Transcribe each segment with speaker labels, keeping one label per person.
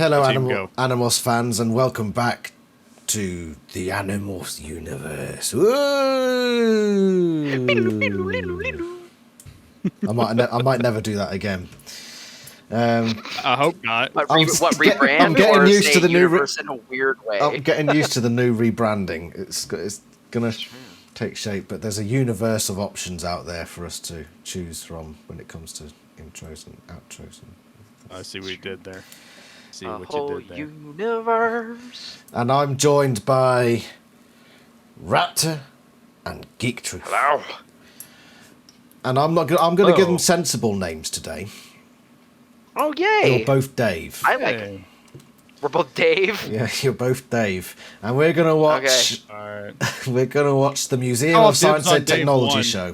Speaker 1: Hello, Animorphs fans, and welcome back to the Animorphs universe. I might never do that again.
Speaker 2: I hope not.
Speaker 3: Rebrand?
Speaker 1: I'm getting used to the new
Speaker 3: universe in a weird way.
Speaker 1: I'm getting used to the new rebranding. It's gonna take shape, but there's a universe of options out there for us to choose from when it comes to intros and outros.
Speaker 2: I see what you did there. See
Speaker 3: a
Speaker 2: what
Speaker 3: whole
Speaker 2: you did there.
Speaker 3: universe.
Speaker 1: And I'm joined by Raptor and GeekTruth.
Speaker 3: Hello.
Speaker 1: And I'm gonna give them sensible names today.
Speaker 3: Oh yay!
Speaker 1: You're both Dave.
Speaker 3: I like it. We're both Dave.
Speaker 1: Yeah, you're both Dave, and we're gonna watch.
Speaker 2: All right.
Speaker 1: We're gonna watch the Museum of Science and Technology show.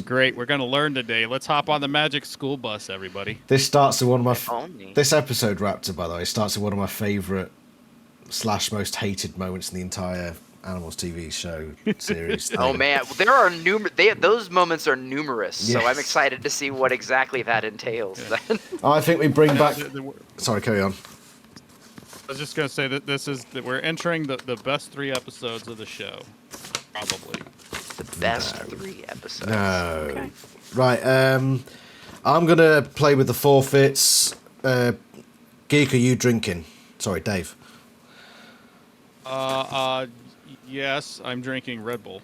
Speaker 2: Great. We're gonna learn today. Let's hop on the magic school bus, everybody.
Speaker 1: This starts with one of my. This episode, Raptor, by the way, starts with one of my favourite / most hated moments in the entire Animals TV show series.
Speaker 3: Oh man, there are those moments are numerous. Yes. So I'm excited to see what exactly that entails.
Speaker 2: Yeah.
Speaker 3: Then.
Speaker 1: I think we bring back. Sorry, carry on.
Speaker 2: I was just gonna say that we're entering the best 3 episodes of the show, probably.
Speaker 3: The best 3 episodes.
Speaker 1: No.
Speaker 3: Okay.
Speaker 1: Right. I'm gonna play with the forfeits. Geek, are you drinking? Sorry, Dave.
Speaker 2: Yes, I'm drinking Red Bull.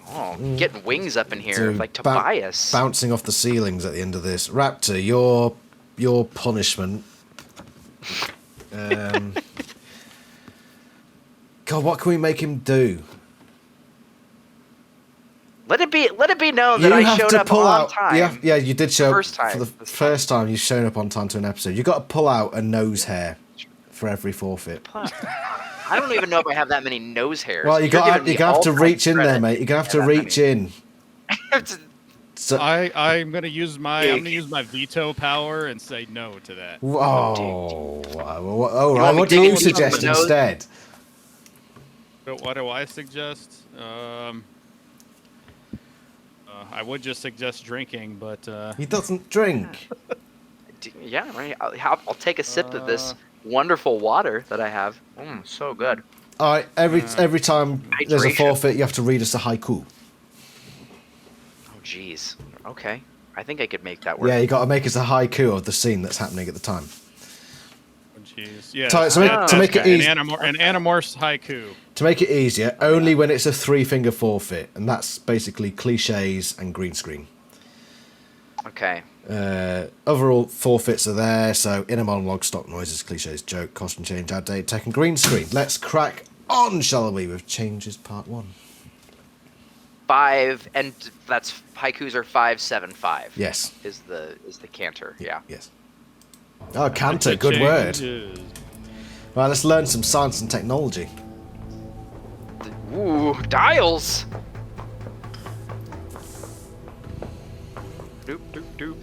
Speaker 3: Oh, getting wings up in here, like Tobias.
Speaker 1: Bouncing off the ceilings at the end of this. Raptor, your punishment. God, what can we make him do?
Speaker 3: Let it be known that I showed up on time.
Speaker 1: Yeah, you did show up
Speaker 3: for
Speaker 1: the first time you've shown up on time to an episode. You've got to pull out a nose hair for every forfeit.
Speaker 3: I don't even know if I have that many nose hairs.
Speaker 1: Well, you're gonna have to reach in there, mate. You're gonna have to reach in.
Speaker 2: So I'm gonna use my veto power and say no to that.
Speaker 1: Oh, right. What do you suggest instead?
Speaker 2: What do I suggest? I would just suggest drinking, but
Speaker 1: he doesn't drink.
Speaker 3: Yeah, right. I'll take a sip of this wonderful water that I have. So good.
Speaker 1: All right. Every time there's a forfeit, you have to read us a haiku.
Speaker 3: Oh, jeez. Okay. I think I could make that work.
Speaker 1: Yeah, you got to make us a haiku of the scene that's happening at the time.
Speaker 2: Oh, jeez. Yeah.
Speaker 1: To make it easy,
Speaker 2: an Animorphs haiku.
Speaker 1: To make it easier, only when it's a 3-finger forfeit, and that's basically cliches and green screen.
Speaker 3: Okay.
Speaker 1: Overall forfeits are there, so inner monologue, stock noises, cliches, joke, costume change, ad date, tech and green screen. Let's crack on, shall we, with changes part 1.
Speaker 3: 5, and that's haikus are 5, 7, 5.
Speaker 1: Yes.
Speaker 3: Is the canter, yeah.
Speaker 1: Yes. Oh, canter, good word. Right, let's learn some science and technology.
Speaker 3: Ooh, dials! Doop, doop, doop.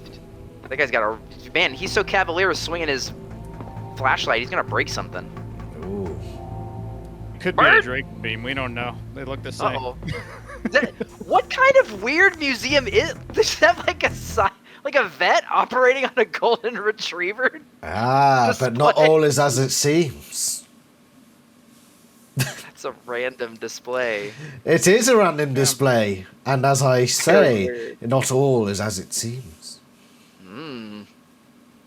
Speaker 3: That guy's got a... Man, he's so cavalier with swinging his flashlight, he's gonna break something.
Speaker 1: Ooh.
Speaker 2: Could be a Drake beam, we don't know. They look the same.
Speaker 3: Uh-oh. What kind of weird museum is... Does that like a vet operating on a golden retriever?
Speaker 1: But not all is as it seems.
Speaker 3: That's a random display.
Speaker 1: It is a random display, and as I say, not all is as it seems.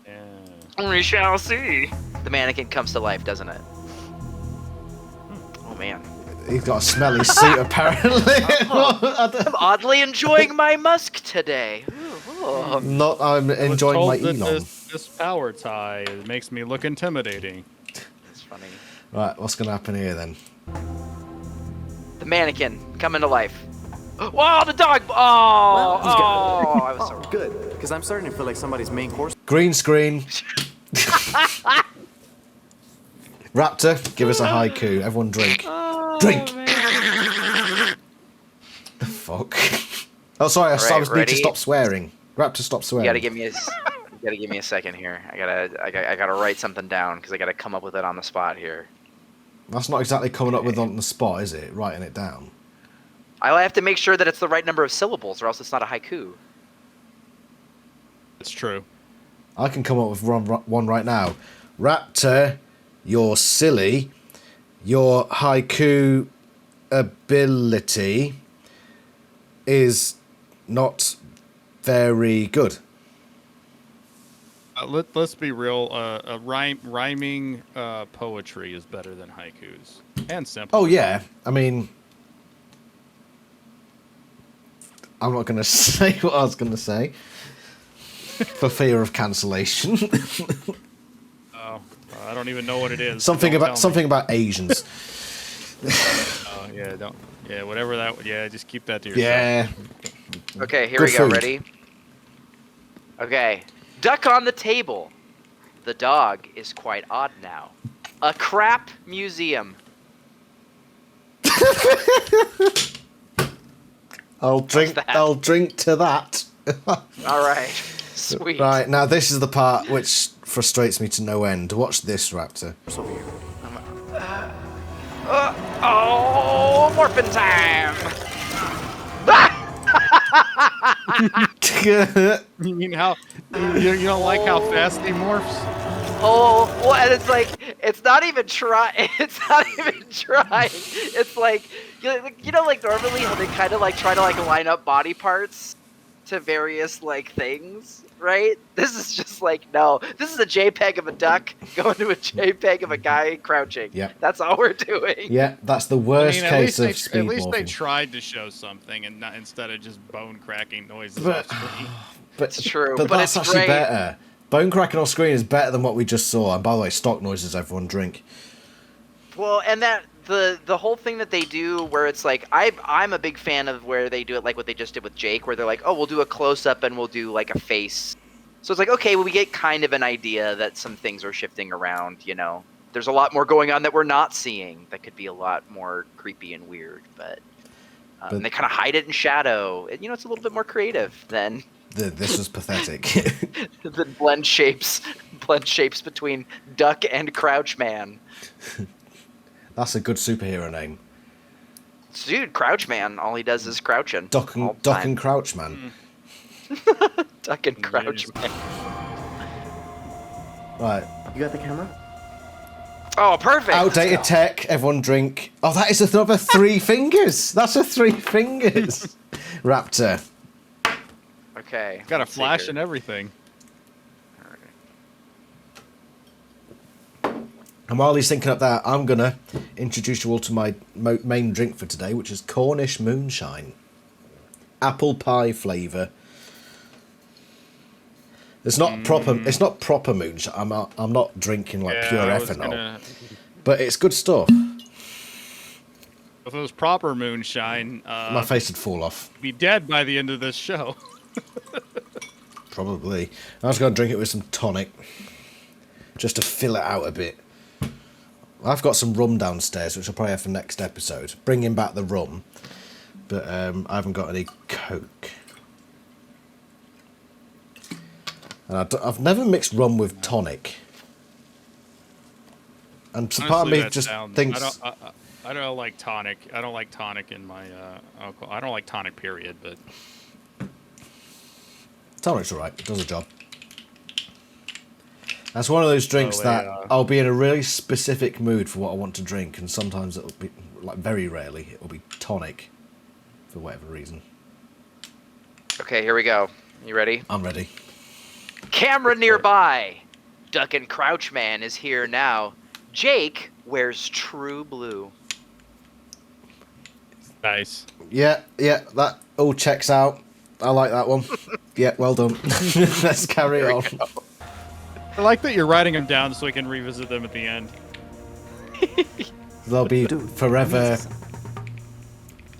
Speaker 2: Yeah.
Speaker 3: We shall see. The mannequin comes to life, doesn't it? Oh man.
Speaker 1: He's got a smelly suit, apparently.
Speaker 3: I'm oddly enjoying my musk today.
Speaker 1: I'm enjoying my Elon.
Speaker 2: This power tie makes me look intimidating.
Speaker 3: That's funny.
Speaker 1: Right, what's going to happen here then?
Speaker 3: The mannequin coming to life. Whoa, the dog! Oh, I was so wrong.
Speaker 4: Good, because I'm starting to feel like somebody's main course.
Speaker 1: Green screen. Raptor, give us a haiku. Everyone drink. Drink! The fuck? Oh, sorry, I need to stop swearing. Raptor, stop swearing.
Speaker 3: You gotta give me a second here. I gotta write something down because I gotta come up with it on the spot here.
Speaker 1: That's not exactly coming up with on the spot, is it? Writing it down.
Speaker 3: I have to make sure that it's the right number of syllables, or else it's not a haiku.
Speaker 2: It's true.
Speaker 1: I can come up with one right now. Raptor, you're silly. Your haiku ability is not very good.
Speaker 2: Let's be real. Rhyming poetry is better than haikus and simple.
Speaker 1: Oh yeah, I mean, I'm not going to say what I was going to say for fear of cancellation.
Speaker 2: Oh, I don't even know what it is.
Speaker 1: something about Asians.
Speaker 2: Oh yeah, don't. Yeah, whatever that. Yeah, just keep that to yourself.
Speaker 1: Yeah.
Speaker 3: Okay, here
Speaker 1: Good
Speaker 3: we go.
Speaker 1: food.
Speaker 3: Ready? Okay. Duck on the table. The dog is quite odd now. A crap museum.
Speaker 1: I'll drink to that.
Speaker 3: All right. Sweet.
Speaker 1: Right, now this is the part which frustrates me to no end. Watch this, Raptor.
Speaker 4: over here.
Speaker 3: Oh, morphin' time!
Speaker 2: You mean how you don't like how fast he morphs?
Speaker 3: Oh, well, and it's like it's not even try. It's not even trying. It's like you know, like normally how they kind of like try to like line up body parts to various like things, right? This is just like no. This is a JPEG of a duck going to a JPEG of a guy crouching.
Speaker 1: Yeah.
Speaker 3: That's all we're doing.
Speaker 1: Yeah, that's the worst case of
Speaker 2: at
Speaker 1: speed
Speaker 2: least they
Speaker 1: morphing.
Speaker 2: tried to show something and not instead of just bone cracking noises
Speaker 1: But-
Speaker 2: off screen.
Speaker 1: But,
Speaker 3: It's true,
Speaker 1: but
Speaker 3: but
Speaker 1: that's
Speaker 3: it's
Speaker 1: actually
Speaker 3: great.
Speaker 1: better. Bone cracking off screen is better than what we just saw. And by the way, stock noises, everyone drink.
Speaker 3: Well, and that the whole thing that they do where it's like I'm a big fan of where they do it like what they just did with Jake, where they're like, oh, we'll do a close up and we'll do like a face. So it's like, okay, well, we get kind of an idea that some things are shifting around. You know, there's a lot more going on that we're not seeing that could be a lot more creepy and weird, but they kind of hide it in shadow. You know, it's a little bit more creative than
Speaker 1: This was pathetic.
Speaker 3: the blend shapes between Duck and Crouch Man.
Speaker 1: That's a good superhero name.
Speaker 3: Dude, Crouch Man, all he does is crouching.
Speaker 1: Duck
Speaker 3: all
Speaker 1: and,
Speaker 3: the
Speaker 1: Duck
Speaker 3: time.
Speaker 1: and Crouch Man.
Speaker 3: Duck and Crouch
Speaker 2: Jeez.
Speaker 3: Man.
Speaker 1: Right.
Speaker 4: You got the camera?
Speaker 3: Oh, perfect.
Speaker 1: Outdated tech, everyone drink. Oh, that is another 3 fingers. That's a 3 fingers. Raptor.
Speaker 3: Okay.
Speaker 2: Got a
Speaker 3: let's see
Speaker 2: flash
Speaker 3: here.
Speaker 2: and everything.
Speaker 1: And while he's thinking up that, I'm going to introduce you all to my main drink for today, which is Cornish Moonshine. Apple pie flavour. It's not proper moonshine. I'm not drinking like pure ethanol. But it's good stuff.
Speaker 2: If it was proper moonshine,
Speaker 1: My face would fall off.
Speaker 2: I'd be dead by the end of this show.
Speaker 1: Probably. I was going to drink it with some tonic. Just to fill it out a bit. I've got some rum downstairs, which I'll probably have for next episode. Bringing back the rum. But I haven't got any Coke. And I've never mixed rum with tonic. And so part of me just thinks...
Speaker 2: I don't like tonic. I don't like tonic in my alcohol. I don't like tonic, period, but...
Speaker 1: Tonic's alright. It does a job. That's one of those drinks
Speaker 2: Oh,
Speaker 1: that
Speaker 2: yeah.
Speaker 1: I'll be in a really specific mood for what I want to drink, and sometimes it'll be, like very rarely, it'll be tonic for whatever reason.
Speaker 3: Okay, here we go. You ready?
Speaker 1: I'm ready.
Speaker 3: Camera nearby. Duck and Crouch Man is here now. Jake wears true blue.
Speaker 2: Nice.
Speaker 1: Yeah, that all checks out. I like that one. Yeah, well done. Let's carry on.
Speaker 2: I like that you're writing them down so we can revisit them at the end.
Speaker 1: They'll be
Speaker 4: Dude,
Speaker 1: forever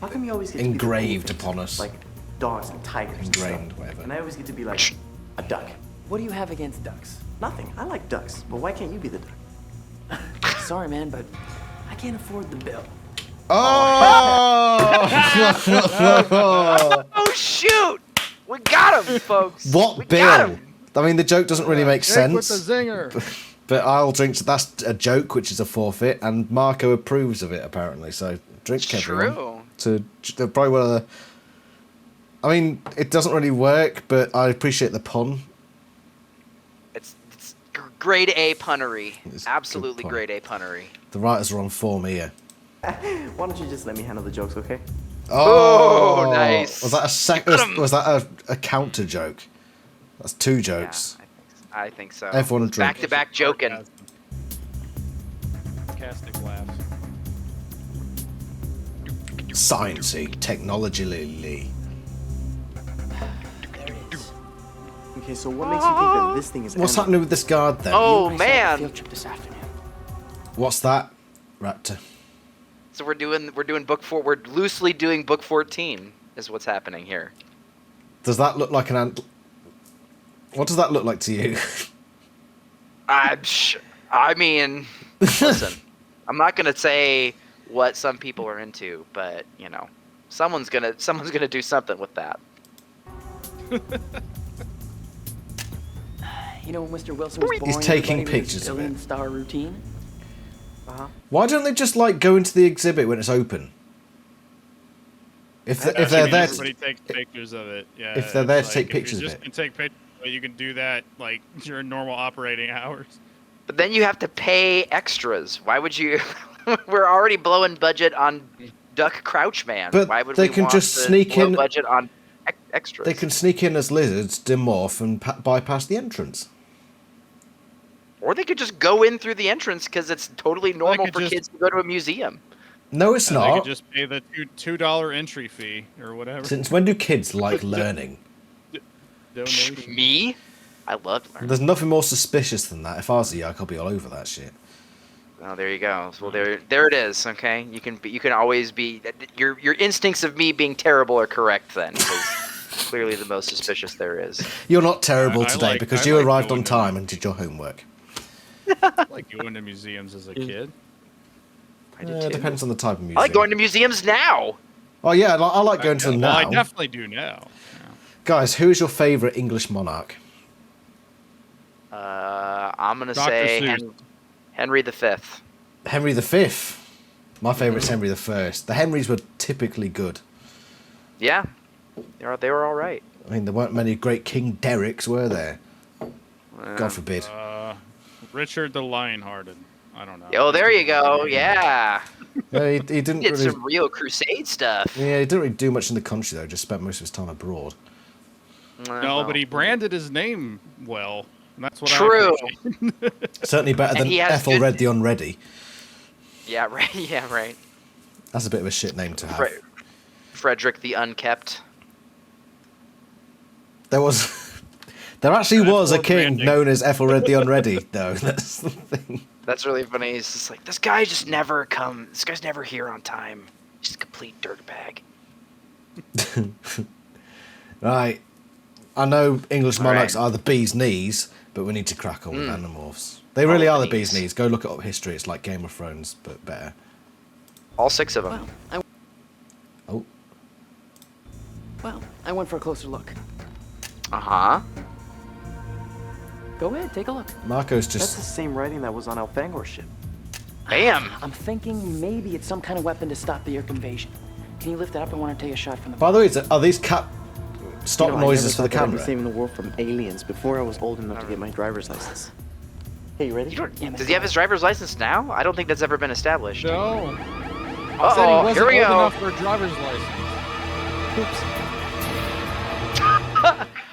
Speaker 4: how come you always get to be the
Speaker 1: engraved
Speaker 4: cool
Speaker 1: upon us.
Speaker 4: like dogs and tigers and
Speaker 1: Ingrained,
Speaker 4: stuff.
Speaker 1: whatever.
Speaker 4: And I always get to be like a duck. What do you have against ducks? Nothing. I like ducks, but why can't you be the duck? Sorry, man, but I can't afford the bill.
Speaker 1: Oh!
Speaker 3: Oh shoot! We got him, folks.
Speaker 1: What
Speaker 3: we Got
Speaker 1: bill?
Speaker 3: him.
Speaker 1: I mean, the joke doesn't really make
Speaker 2: Jake with
Speaker 1: sense.
Speaker 2: the zinger.
Speaker 1: But I'll drink. That's a joke, which is a forfeit, and Marco approves of it apparently. So drink,
Speaker 3: It's
Speaker 1: everyone.
Speaker 3: true.
Speaker 1: To probably one of the. I mean, it doesn't really work, but I appreciate the pun.
Speaker 3: It's grade A punnery.
Speaker 1: It's
Speaker 3: Absolutely
Speaker 1: good pun.
Speaker 3: grade A punnery.
Speaker 1: The writers are on form here.
Speaker 4: Why don't you just let me handle the jokes, okay?
Speaker 3: Oh, nice.
Speaker 1: Was that was that a counter joke? That's 2 jokes.
Speaker 3: Yeah, I think so.
Speaker 1: Everyone drink.
Speaker 3: Back-to-back joking.
Speaker 2: Sarcastic laughs.
Speaker 1: Sciencey, technology.
Speaker 4: There it is. Okay, so what makes you think that this thing is
Speaker 1: What's
Speaker 4: ammo?
Speaker 1: happening with this guard then?
Speaker 3: Oh
Speaker 4: You and I saw the field
Speaker 3: man.
Speaker 4: trip this afternoon.
Speaker 1: What's that, Raptor?
Speaker 3: So we're doing book 4. We're loosely doing book 14 is what's happening here.
Speaker 1: Does that look like an ant? What does that look like to you?
Speaker 3: I mean, listen. I'm not gonna say what some people are into, but you know, someone's gonna do something with that.
Speaker 4: You know when Mr. Wilson was
Speaker 1: He's
Speaker 4: boring
Speaker 1: taking
Speaker 4: everybody with his
Speaker 1: pictures of it.
Speaker 4: billion-star routine?
Speaker 1: Why don't they just like go into the exhibit when it's open? If they're there,
Speaker 2: Everybody takes pictures of it. Yeah.
Speaker 1: if they're there
Speaker 2: it's
Speaker 1: to take
Speaker 2: like, if
Speaker 1: pictures of
Speaker 2: you're just
Speaker 1: it.
Speaker 2: gonna take pictures, you can do that like during normal operating hours.
Speaker 3: But then you have to pay extras. Why would you? We're already blowing budget on Duck Crouchman.
Speaker 1: But
Speaker 3: Why would
Speaker 1: they
Speaker 3: we
Speaker 1: can
Speaker 3: want
Speaker 1: just
Speaker 3: to
Speaker 1: sneak
Speaker 3: blow
Speaker 1: in-
Speaker 3: budget on extras?
Speaker 1: They can sneak in as lizards, demorph, and bypass the entrance.
Speaker 3: Or they could just go in through the entrance because it's totally normal
Speaker 2: could
Speaker 3: for
Speaker 2: just-
Speaker 3: kids to go to a museum.
Speaker 1: No, it's
Speaker 2: They
Speaker 1: not.
Speaker 2: could just pay the $2 entry fee or whatever.
Speaker 1: Since when do kids like learning?
Speaker 2: Donation.
Speaker 3: Me? I loved learning.
Speaker 1: There's nothing more suspicious than that. If I was a yak, I'd be all over that shit.
Speaker 3: Oh, there you go. Well, there it is. Okay, you can always be your instincts of me being terrible are correct then, because clearly the most suspicious there is.
Speaker 1: You're not terrible
Speaker 2: I
Speaker 1: today
Speaker 2: like-
Speaker 1: because
Speaker 2: I
Speaker 1: you
Speaker 2: like
Speaker 1: arrived
Speaker 2: going
Speaker 1: on
Speaker 2: to-
Speaker 1: time and did your homework.
Speaker 2: I like going to museums as a kid.
Speaker 3: I did too.
Speaker 1: Depends on the type of museum.
Speaker 3: I like going to museums now.
Speaker 1: Oh yeah, I like going to them
Speaker 2: Well,
Speaker 1: now.
Speaker 2: I definitely do now.
Speaker 1: Guys, who is your favourite English monarch?
Speaker 3: I'm gonna
Speaker 2: Dr.
Speaker 3: say
Speaker 2: Seuss.
Speaker 3: Henry V.
Speaker 1: Henry V. My favourite's Henry I. The Henrys were typically good.
Speaker 3: Yeah, they were all right.
Speaker 1: I mean, there weren't many great King Derricks, were there? God forbid.
Speaker 2: Richard the Lionhearted. I don't know.
Speaker 3: Oh, there you go. Yeah,
Speaker 1: Yeah, he didn't
Speaker 3: he did
Speaker 1: really.
Speaker 3: some real crusade stuff.
Speaker 1: Yeah, he didn't really do much in the country though. Just spent most of his time abroad.
Speaker 2: No, but he branded his name well. And that's what
Speaker 3: True.
Speaker 2: I appreciate.
Speaker 1: Certainly better
Speaker 3: And
Speaker 1: than
Speaker 3: he has
Speaker 1: Ethelred
Speaker 3: good-
Speaker 1: the Unready.
Speaker 3: Yeah, right. Yeah, right.
Speaker 1: That's a bit of a shit name to have.
Speaker 3: Frederick the Unkept.
Speaker 1: There actually
Speaker 2: That's
Speaker 1: was a
Speaker 2: more
Speaker 1: king
Speaker 2: branding.
Speaker 1: known as Ethelred the Unready, though. That's the thing.
Speaker 3: That's really funny. He's just like, this guy's never here on time. Just a complete dirtbag.
Speaker 1: Right. I know English
Speaker 3: All
Speaker 1: monarchs
Speaker 3: right.
Speaker 1: are the bee's knees, but we need to crack on with Animorphs. They really
Speaker 3: Oh,
Speaker 1: are the
Speaker 3: the
Speaker 1: bee's
Speaker 3: knees.
Speaker 1: knees. Go look up history. It's like Game of Thrones, but better.
Speaker 3: All 6 of them.
Speaker 1: Oh,
Speaker 4: I went for a closer look.
Speaker 3: Uh-huh.
Speaker 4: Go ahead, take a look.
Speaker 1: Marco's
Speaker 4: That's the
Speaker 1: just.
Speaker 4: same writing that was on Elfangor's ship.
Speaker 3: Bam.
Speaker 4: I'm thinking maybe it's some kind of weapon to stop the Yerk invasion. Can you lift it up? I want to take a shot from the
Speaker 1: By the way, are these stop
Speaker 4: You know,
Speaker 1: noises
Speaker 4: I
Speaker 1: for
Speaker 4: never
Speaker 1: the
Speaker 4: thought that I'd be
Speaker 1: camera?
Speaker 4: saving the world from aliens before I was old enough to get my driver's license. Hey, you ready?
Speaker 3: You don't,
Speaker 4: Yeah,
Speaker 3: does he have his driver's license now? I don't think that's ever been established.
Speaker 2: No.
Speaker 3: Uh-oh,
Speaker 2: Said he wasn't
Speaker 3: here we
Speaker 2: old
Speaker 3: go.
Speaker 2: enough for a driver's license.
Speaker 4: Oops.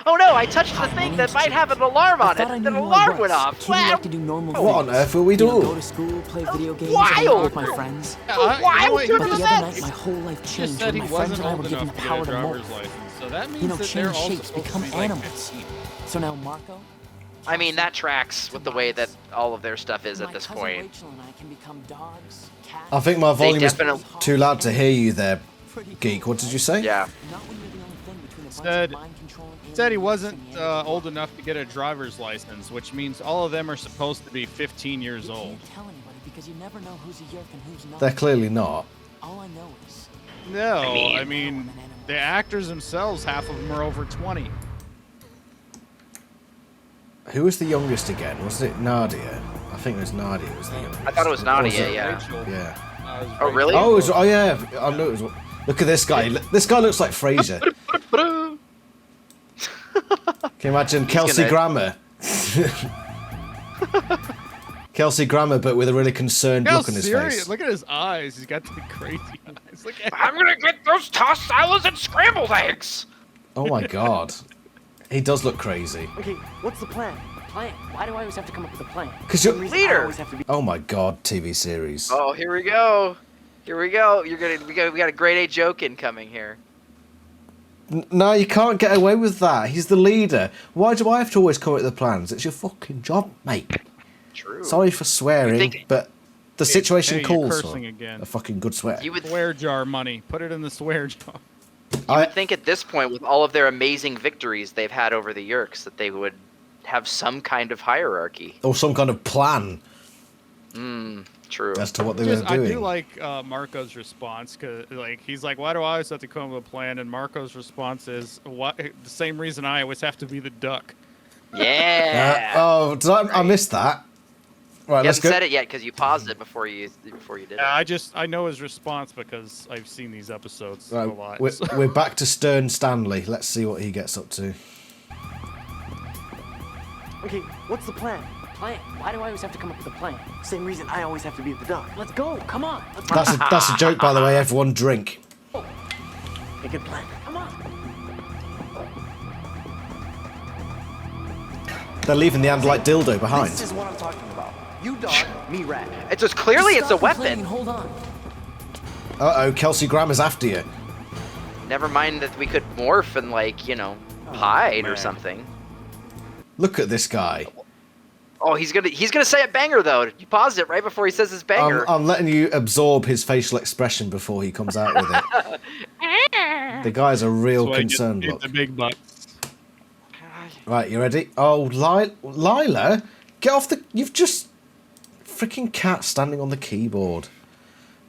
Speaker 3: Oh no, I touched the thing that might have an alarm on it.
Speaker 4: thought I
Speaker 3: An
Speaker 4: knew who I
Speaker 3: alarm
Speaker 4: was.
Speaker 3: went off.
Speaker 4: Kid who
Speaker 3: Wow.
Speaker 4: liked to do normal
Speaker 1: What on
Speaker 4: things.
Speaker 1: earth will we
Speaker 4: You know,
Speaker 1: do?
Speaker 4: go to school, play video games,
Speaker 3: Wild.
Speaker 4: hang out with my friends.
Speaker 3: Why would you
Speaker 4: But
Speaker 3: do
Speaker 4: the other
Speaker 3: that?
Speaker 4: night, my whole life
Speaker 2: Just
Speaker 4: changed
Speaker 2: said
Speaker 4: when
Speaker 2: he
Speaker 4: my friends
Speaker 2: wasn't
Speaker 4: and I
Speaker 2: old
Speaker 4: were given
Speaker 2: enough
Speaker 4: the
Speaker 2: to
Speaker 4: power
Speaker 2: get a
Speaker 4: to
Speaker 2: driver's
Speaker 4: morph.
Speaker 2: license. So that means
Speaker 4: You know,
Speaker 2: that they're
Speaker 4: change
Speaker 2: also
Speaker 4: shapes,
Speaker 2: supposed
Speaker 4: become
Speaker 2: to be like
Speaker 4: animals.
Speaker 2: 15.
Speaker 4: So now Marco,
Speaker 3: I mean, that tracks with the way that all of their stuff is at
Speaker 4: my
Speaker 3: this
Speaker 4: cousin
Speaker 3: point.
Speaker 4: Rachel and I can become dogs, cats.
Speaker 1: I think my volume is
Speaker 3: definitely-
Speaker 1: too loud to hear you there, Geek. What did you say?
Speaker 3: Yeah.
Speaker 4: Not when you're the only thing between a bunch
Speaker 2: Said-
Speaker 4: of mind-controlling
Speaker 2: Said he
Speaker 4: aliens
Speaker 2: wasn't
Speaker 4: and Neanderthals.
Speaker 2: old enough to get a driver's license, which means all of them are supposed to be 15 years
Speaker 4: You
Speaker 2: old.
Speaker 4: can't tell anybody because you never know who's a Yerk and who's not.
Speaker 1: They're clearly not.
Speaker 4: All I know is
Speaker 2: No,
Speaker 3: I
Speaker 2: I mean, the actors themselves, half of them are over 20.
Speaker 1: Who was the youngest again? Was it Nadia? I think it was Nadia was the youngest.
Speaker 3: I thought it was
Speaker 1: Or
Speaker 3: Nadia,
Speaker 1: it-
Speaker 3: yeah.
Speaker 2: Rachel.
Speaker 1: Yeah.
Speaker 3: Oh, really?
Speaker 1: Oh, oh yeah. I know it was. Look at this guy. This guy looks like Fraser. Can you imagine Kelsey
Speaker 3: gonna-
Speaker 1: Grammer? Kelsey Grammer, but with a really concerned
Speaker 2: How
Speaker 1: look on his
Speaker 2: serious?
Speaker 1: face.
Speaker 2: Look at his eyes. He's got the crazy eyes. Look at
Speaker 3: I'm gonna get those tossed salads and scrambled eggs.
Speaker 1: Oh my god. He does look crazy.
Speaker 4: Okay, what's the plan? Plan? Why do I always have to come up with a plan?
Speaker 1: 'Cause you're-
Speaker 4: Some reason I
Speaker 3: Leader.
Speaker 4: always have to be.
Speaker 1: Oh my god, TV series.
Speaker 3: Oh, here we go. Here we go. We got a grade A joke incoming here.
Speaker 1: No, you can't get away with that. He's the leader. Why do I have to always come up with the plans? It's your fucking job, mate.
Speaker 3: True.
Speaker 1: Sorry for swearing,
Speaker 3: think-
Speaker 1: but the situation
Speaker 2: you're
Speaker 1: calls for
Speaker 2: cursing again.
Speaker 1: a fucking good swear.
Speaker 3: You would
Speaker 2: swear jar money. Put it in the swear jar.
Speaker 1: I
Speaker 3: think at this point, with all of their amazing victories they've had over the Yerks, that they would have some kind of hierarchy.
Speaker 1: or some kind of plan
Speaker 3: True.
Speaker 1: as to what they
Speaker 2: Just,
Speaker 1: were
Speaker 2: I
Speaker 1: doing.
Speaker 2: do like Marco's response, cause like he's like, "Why do I always have to come up with a plan?" And Marco's response is, "What? The same reason I always have to be the duck."
Speaker 3: Yeah.
Speaker 1: oh, did I missed that. Right,
Speaker 3: You
Speaker 1: let's
Speaker 3: haven't
Speaker 1: go.
Speaker 3: said it yet because you paused it before you did
Speaker 2: Yeah,
Speaker 3: it.
Speaker 2: I know his response because I've seen these episodes a
Speaker 1: Right,
Speaker 2: lot.
Speaker 1: we're,
Speaker 2: so-
Speaker 1: we're back to Stern Stanley. Let's see what he gets up to.
Speaker 4: Okay, what's the plan? Plan? Why do I always have to come up with a plan? Same reason I always have to be the duck. Let's go. Come on. Let's go.
Speaker 1: That's a joke, by the way. Everyone drink.
Speaker 4: A good plan. Come on.
Speaker 1: They're leaving the Andalite dildo behind.
Speaker 4: This is what I'm talking about. You dog, me rat.
Speaker 3: It's just clearly it's a
Speaker 4: Stop complaining,
Speaker 3: weapon.
Speaker 4: Hold on.
Speaker 1: Uh-oh, Kelsey Grammer's after you.
Speaker 3: Never mind that we could morph and hide or
Speaker 2: man.
Speaker 3: something.
Speaker 1: Look at this guy.
Speaker 3: Oh, he's gonna say a banger though. You paused it right before he says his banger.
Speaker 1: I'm letting you absorb his facial expression before he comes out with it. The guy's a real
Speaker 2: That's why I
Speaker 1: concerned
Speaker 2: get
Speaker 1: look.
Speaker 2: the big bucks.
Speaker 1: Right, you ready? Oh, Lila, get off the... You've just... Freaking cat standing on the keyboard.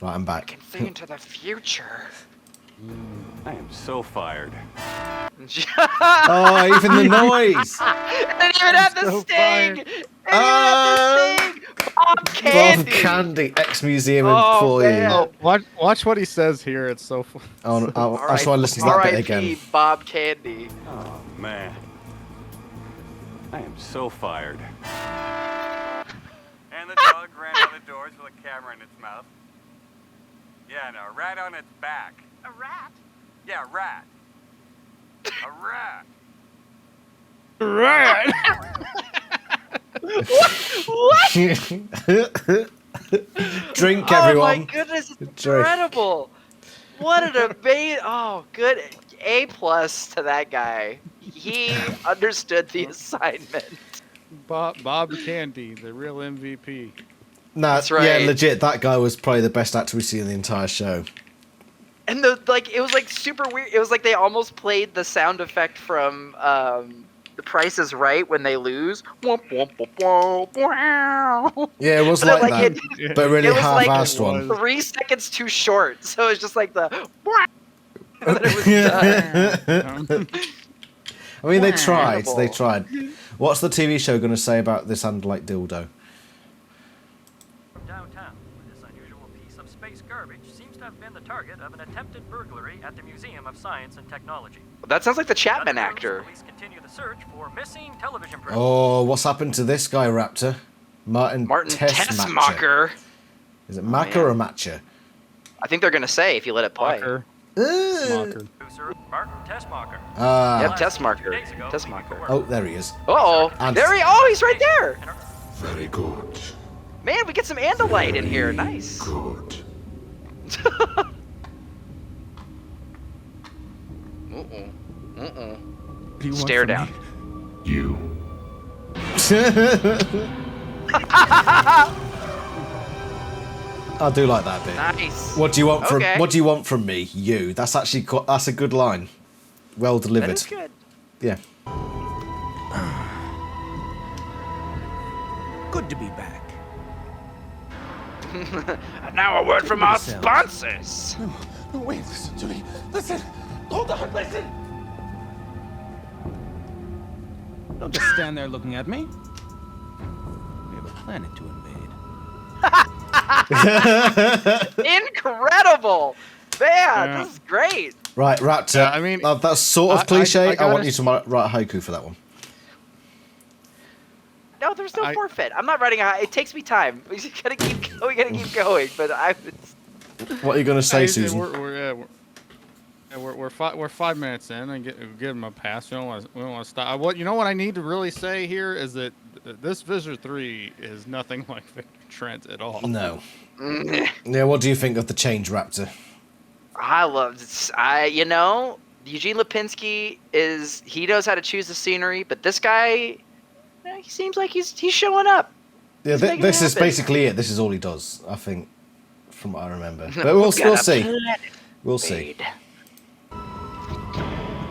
Speaker 1: Right, I'm back.
Speaker 3: See into the future.
Speaker 5: I am so fired.
Speaker 1: Oh, even the noise!
Speaker 3: They didn't even have the
Speaker 2: so
Speaker 3: sting.
Speaker 2: fired.
Speaker 3: They didn't have the sting. Bob Candy.
Speaker 1: Bob Candy, ex-museum
Speaker 3: Oh,
Speaker 1: employee.
Speaker 3: man.
Speaker 2: Oh, watch what he says here. It's so fun.
Speaker 1: That's why I listen to that bit
Speaker 3: R.I.P.
Speaker 1: again.
Speaker 3: Bob Candy.
Speaker 5: Oh, man. I am so fired. And the dog ran out the doors with a camera in its mouth. Yeah, no, a rat on its back.
Speaker 3: A rat.
Speaker 5: Yeah, a rat. A rat.
Speaker 2: Right.
Speaker 1: Drink,
Speaker 3: Oh
Speaker 1: everyone.
Speaker 3: my goodness, it's
Speaker 1: Drink.
Speaker 3: incredible. What an amazing. Oh, good. A+ to that guy. He understood the assignment.
Speaker 2: Bob Candy, the real MVP.
Speaker 1: Nah,
Speaker 3: That's right.
Speaker 1: Yeah, legit. That guy was probably the best actor we've seen in the entire show.
Speaker 3: And it was super weird. It was like they almost played the sound effect from The Price is Right when they lose. Womp, womp, womp, womp, wow.
Speaker 1: Yeah, it was
Speaker 3: But
Speaker 1: like
Speaker 3: like
Speaker 1: that, but a really
Speaker 3: it was like
Speaker 1: half-assed
Speaker 2: it
Speaker 1: one.
Speaker 2: was.
Speaker 3: 3 seconds too short. So it's just like the wow. And then it was done.
Speaker 1: I mean, they tried.
Speaker 3: Incredible.
Speaker 1: They tried. What's the TV show going to say about this Andalite dildo?
Speaker 6: Downtown, this unusual piece of space garbage seems to have been the target of an attempted burglary at the Museum of Science and Technology.
Speaker 3: That sounds like the Chapman
Speaker 6: Other
Speaker 3: actor.
Speaker 6: groups Police continue the search for missing television programs.
Speaker 1: Oh, what's happened to this guy, Raptor? Martin Tessmacher.
Speaker 3: Tessmacher.
Speaker 1: Is it Macker or Matcher?
Speaker 3: I think they're gonna say if you let it play.
Speaker 2: Smocker.
Speaker 1: Uh,
Speaker 2: Smocker.
Speaker 6: Producer Martin Tessmacher.
Speaker 1: Ah.
Speaker 3: Yep,
Speaker 6: Last
Speaker 3: Tessmacher.
Speaker 6: 2 days ago,
Speaker 3: Tessmacher.
Speaker 6: we were-
Speaker 1: Oh, there he is.
Speaker 3: Uh-oh.
Speaker 1: And-
Speaker 3: There he. Oh, he's right there.
Speaker 7: Very good.
Speaker 3: Man, we get some Andalite in here. Nice.
Speaker 7: Good.
Speaker 3: Stare down.
Speaker 7: You.
Speaker 1: I do like that bit.
Speaker 3: Nice.
Speaker 1: What do you want from
Speaker 3: Okay.
Speaker 1: What do you want from me? You. That's actually that's a good line. Well
Speaker 3: That
Speaker 1: delivered.
Speaker 3: is good.
Speaker 1: Yeah.
Speaker 8: Good to be back.
Speaker 3: And now a word from our sponsors.
Speaker 8: No, wait, listen to me. Listen. Hold on, listen. Don't just stand there looking at me. We have a planet to invade.
Speaker 3: Incredible. Man,
Speaker 2: Yeah.
Speaker 3: this is great.
Speaker 1: Right, Raptor.
Speaker 2: Yeah, I mean,
Speaker 1: that's sort of
Speaker 2: I
Speaker 1: cliche. I,
Speaker 2: gotta
Speaker 1: want you to write a haiku for that one.
Speaker 3: No, there's no forfeit. I'm not writing it takes me time. We gotta keep going. We gotta keep going. But
Speaker 1: What are you gonna say, Susan?
Speaker 2: We're 5 minutes in and give him a pass. We don't want to stop. What I need to really say here is that this Visor 3 is nothing like Victor Trent at all.
Speaker 1: No. Yeah. What do you think of the change, Raptor?
Speaker 3: I love Eugene Lipinski he knows how to choose the scenery, but this guy, he seems like he's showing up.
Speaker 1: Yeah, this is basically it. This is all he does, I think, from what I remember. But we'll see. We'll see.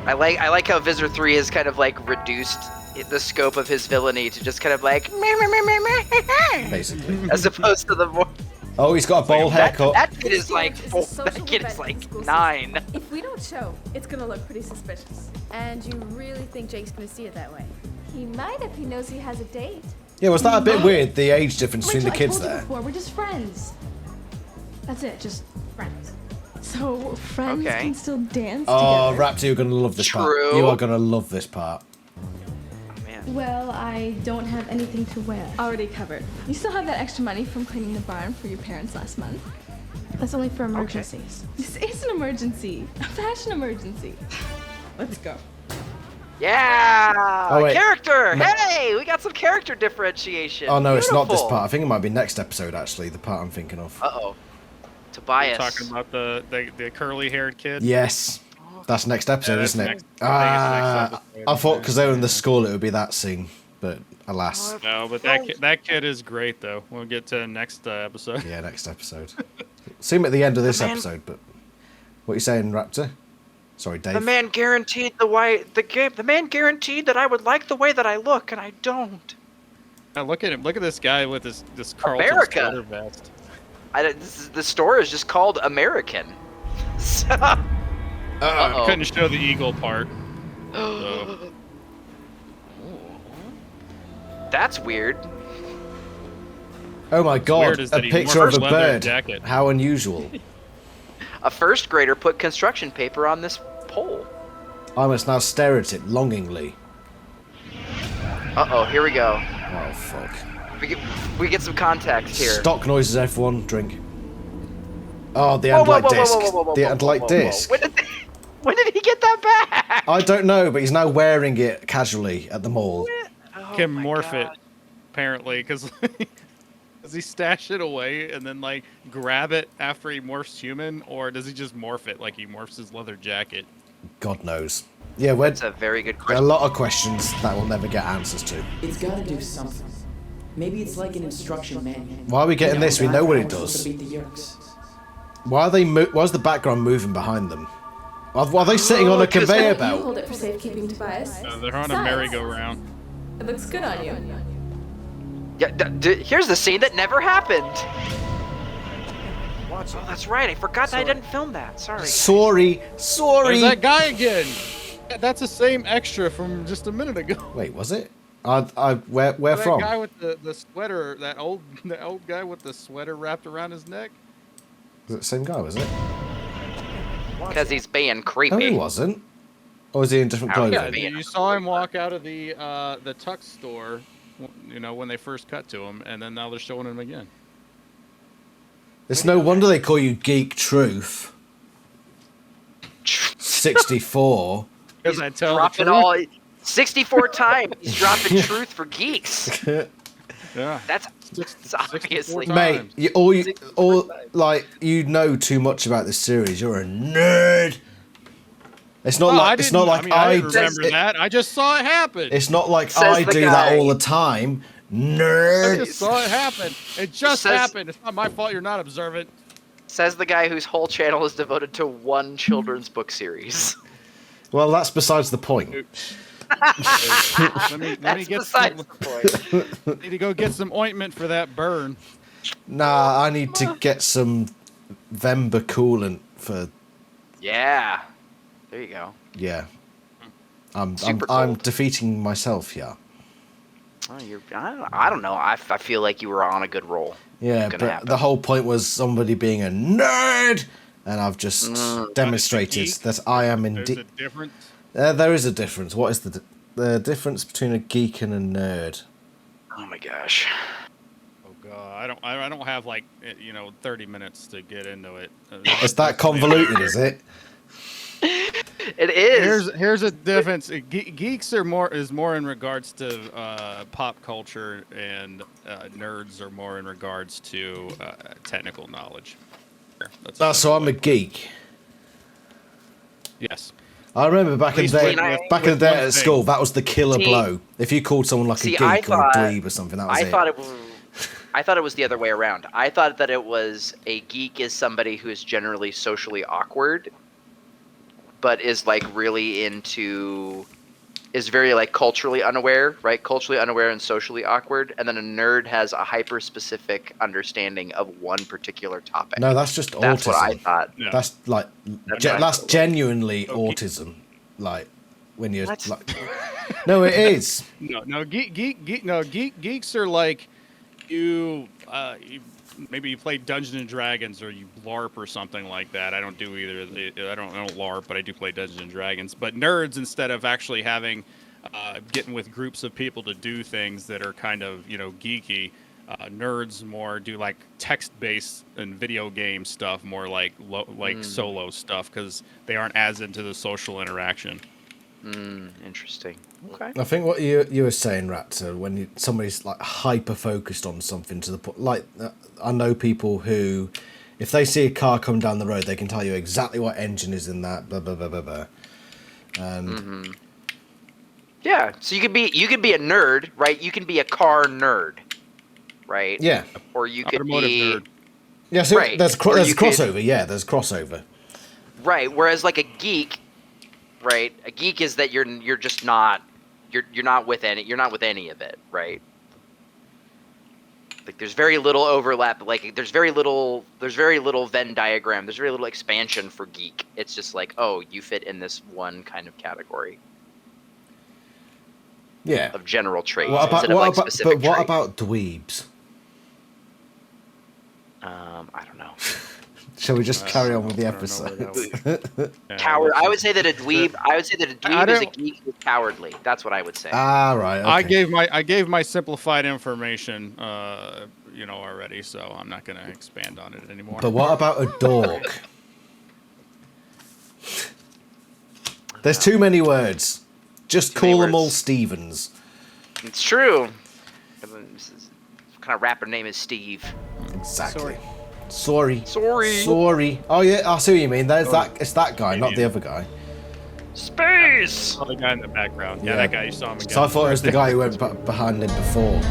Speaker 3: I like how Visor 3 has kind of like reduced the scope of his villainy to just kind of like
Speaker 1: basically,
Speaker 3: as opposed to the more.
Speaker 1: Oh, he's got a bowl haircut.
Speaker 3: That kid is like 9.
Speaker 9: If we don't show, it's gonna look pretty suspicious. And you really think Jake's gonna see it that way? He might if he knows he has a date.
Speaker 1: Yeah, was that a bit weird? The age difference between the kids there.
Speaker 9: Before, we're just friends. That's it, just friends. So friends can still dance
Speaker 1: Oh,
Speaker 9: together.
Speaker 1: Raptor, you're gonna love this part. You are gonna love this part.
Speaker 9: Well, I don't have anything to wear. Already covered. You still have that extra money from cleaning the barn for your parents last month? That's only for emergencies. This is an emergency. A fashion emergency. Let's go.
Speaker 3: Yeah!
Speaker 1: Oh, wait.
Speaker 3: Character! Hey! We got some character differentiation.
Speaker 1: Oh no, it's not this
Speaker 3: Beautiful.
Speaker 1: part. I think it might be next episode actually. The part I'm thinking of.
Speaker 3: Uh-oh. Tobias.
Speaker 2: Talking about the curly-haired kid.
Speaker 1: Yes, that's next episode,
Speaker 2: that's
Speaker 1: isn't it?
Speaker 2: next- I think it's next episode,
Speaker 1: I thought because they were in the school, it would be that scene, but alas.
Speaker 2: No, but that kid is great though. We'll get to next episode.
Speaker 1: Yeah, next episode. See him at the end of this episode, but what are you saying, Raptor? Sorry, Dave.
Speaker 3: The man guaranteed the man guaranteed that I would like the way that I look, and I don't.
Speaker 2: Now look at him. Look at this guy with this Carlton
Speaker 3: America.
Speaker 2: sweater vest.
Speaker 3: The store is just called American. So,
Speaker 2: I couldn't show the eagle part. So.
Speaker 3: That's weird.
Speaker 1: Oh my god,
Speaker 2: weird is
Speaker 1: a
Speaker 2: that he
Speaker 1: picture
Speaker 2: wore
Speaker 1: of a
Speaker 2: leather
Speaker 1: bird.
Speaker 2: jacket.
Speaker 1: How unusual.
Speaker 3: A first grader put construction paper on this pole.
Speaker 1: I must now stare at it longingly.
Speaker 3: Uh-oh, here we go.
Speaker 1: Oh fuck.
Speaker 3: We get some context here.
Speaker 1: Stock noises, everyone. Drink. Oh, the Andlite disc. The Andlite disc.
Speaker 3: When did he get that back?
Speaker 1: I don't know, but he's now wearing it casually at the mall.
Speaker 2: Can morph it, apparently, because does he stash it away and then like grab it after he morphs human, or does he just morph it like he morphs his leather jacket?
Speaker 1: God knows. Yeah,
Speaker 3: That's a very good
Speaker 1: there are
Speaker 3: question.
Speaker 1: a lot of questions that we'll never get answers to.
Speaker 4: It's gotta do something. Maybe it's like an instruction manual.
Speaker 1: Why are we getting this? We know what it
Speaker 4: Supposed
Speaker 1: does.
Speaker 4: to beat the Yerks.
Speaker 1: Why are they? Why's the background moving behind them? Are they sitting on a conveyor
Speaker 9: You
Speaker 1: belt?
Speaker 9: hold it for safekeeping, Tobias.
Speaker 2: They're on a merry-go-round.
Speaker 9: It looks good on you.
Speaker 3: Yeah, here's the scene that never happened. Oh, that's right. I forgot that I didn't film that. Sorry.
Speaker 1: Sorry.
Speaker 2: There's that guy again. That's the same extra from just a minute ago.
Speaker 1: Wait, was it? Where
Speaker 2: That
Speaker 1: from?
Speaker 2: guy with the sweater, the old guy with the sweater wrapped around his neck.
Speaker 1: Was it the same guy? Was it?
Speaker 3: Because he's being creepy.
Speaker 1: No, he wasn't. Or was he in different
Speaker 3: Oh,
Speaker 1: clothing?
Speaker 3: yeah,
Speaker 2: You saw him walk out of the Tux store, when they first cut to him, and then now they're showing him again.
Speaker 1: It's no wonder they call you Geek Truth 64.
Speaker 2: Because I tell the
Speaker 3: Dropping
Speaker 2: truth.
Speaker 3: all 64 times. He's dropping truth for geeks.
Speaker 2: Yeah.
Speaker 3: That's obviously.
Speaker 2: 64
Speaker 1: Mate,
Speaker 2: times.
Speaker 1: you know too much about this series. You're a nerd. It's not
Speaker 2: No,
Speaker 1: like it's not like
Speaker 2: I
Speaker 1: I
Speaker 2: didn't remember that. I just saw it happen.
Speaker 1: It's not like
Speaker 3: Says
Speaker 1: I
Speaker 3: the
Speaker 1: do that
Speaker 3: guy.
Speaker 1: all the time.
Speaker 2: I
Speaker 1: Nerd.
Speaker 2: just saw it happen. It just
Speaker 3: Says-
Speaker 2: happened. It's not my fault you're not observant.
Speaker 3: Says the guy whose whole channel is devoted to one children's book series.
Speaker 1: Well, that's besides the point.
Speaker 2: Let me
Speaker 3: That's
Speaker 2: get
Speaker 3: besides the point.
Speaker 2: need to go get some ointment for that burn.
Speaker 1: Nah, I need to get some Vember coolant for.
Speaker 3: Yeah. There you go.
Speaker 1: Yeah.
Speaker 3: Super
Speaker 1: I'm
Speaker 3: cold.
Speaker 1: defeating myself here.
Speaker 3: Oh, I don't know. I feel like you were on a good roll.
Speaker 1: Yeah,
Speaker 3: Gonna
Speaker 1: but
Speaker 3: happen.
Speaker 1: the whole point was somebody being a nerd, and I've just demonstrated
Speaker 2: geek.
Speaker 1: that I am
Speaker 2: There's
Speaker 1: indeed.
Speaker 2: a difference.
Speaker 1: There is a difference. What is the difference between a geek and a nerd?
Speaker 3: Oh my gosh.
Speaker 2: Oh god, I don't have like 30 minutes to get into it.
Speaker 1: It's that convoluted, is it?
Speaker 3: It is.
Speaker 2: Here's a difference. Geeks are more in regards to pop culture, and nerds are more in regards to technical knowledge.
Speaker 1: So I'm a geek.
Speaker 2: Yes.
Speaker 1: I remember back in the day at school, that was the killer blow. If you called someone like a geek or a dweeb or something, that was
Speaker 3: I thought it was the other way around. I thought that it was a geek is somebody who is generally socially awkward, but is like really is very like culturally unaware, right? Culturally unaware and socially awkward. And then a nerd has a hyper specific understanding of one particular topic.
Speaker 1: No, that's just autism.
Speaker 3: That's what I thought.
Speaker 2: Yeah.
Speaker 1: That's like, that's genuinely autism. Like, when you're like, no, it is.
Speaker 2: No, geeks are like maybe you play Dungeons and Dragons or you LARP or something like that. I don't do either. I don't LARP, but I do play Dungeons and Dragons. But nerds, instead of actually having getting with groups of people to do things that are kind of geeky, nerds more do like text-based and video game stuff, more like solo stuff, because they aren't as into the social interaction.
Speaker 3: Interesting. Okay.
Speaker 1: I think what you were saying, Raptor, when somebody's like hyper focused on something to the point, like I know people who, if they see a car come down the road, they can tell you exactly what engine is in that, blah blah blah blah blah. And
Speaker 3: yeah, so you could be a nerd, right? You can be a car nerd, right?
Speaker 1: Yeah.
Speaker 3: Or you could
Speaker 2: Automotive
Speaker 3: be
Speaker 2: nerd.
Speaker 1: Yeah, so
Speaker 3: right.
Speaker 1: there's crossover. Yeah, there's crossover.
Speaker 3: Right. Whereas like a geek, right? A geek is that you're just not you're not with any of it, right? Like there's very little overlap. Like there's very little Venn diagram. There's very little expansion for geek. It's just like, oh, you fit in this one kind of category.
Speaker 1: Yeah.
Speaker 3: Of general traits.
Speaker 1: What about dweebs?
Speaker 3: I don't know.
Speaker 1: Shall we just carry on with the episode?
Speaker 3: Coward. I would say that a dweeb is a geek who's cowardly. That's what I would say.
Speaker 1: Ah, right. Okay.
Speaker 2: I gave my simplified information, already, so I'm not going to expand on it anymore.
Speaker 1: But what about a dork? There's too many words. Just call them all Stevens.
Speaker 3: It's true. What kind of rapper name is Steve?
Speaker 1: Exactly. Sorry.
Speaker 3: Sorry.
Speaker 1: Oh yeah, I see what you mean. It's that guy, not the other guy.
Speaker 3: Space.
Speaker 2: Oh, the guy in the background. Yeah, that guy. You saw him again.
Speaker 1: So I thought it was the guy who went behind him before.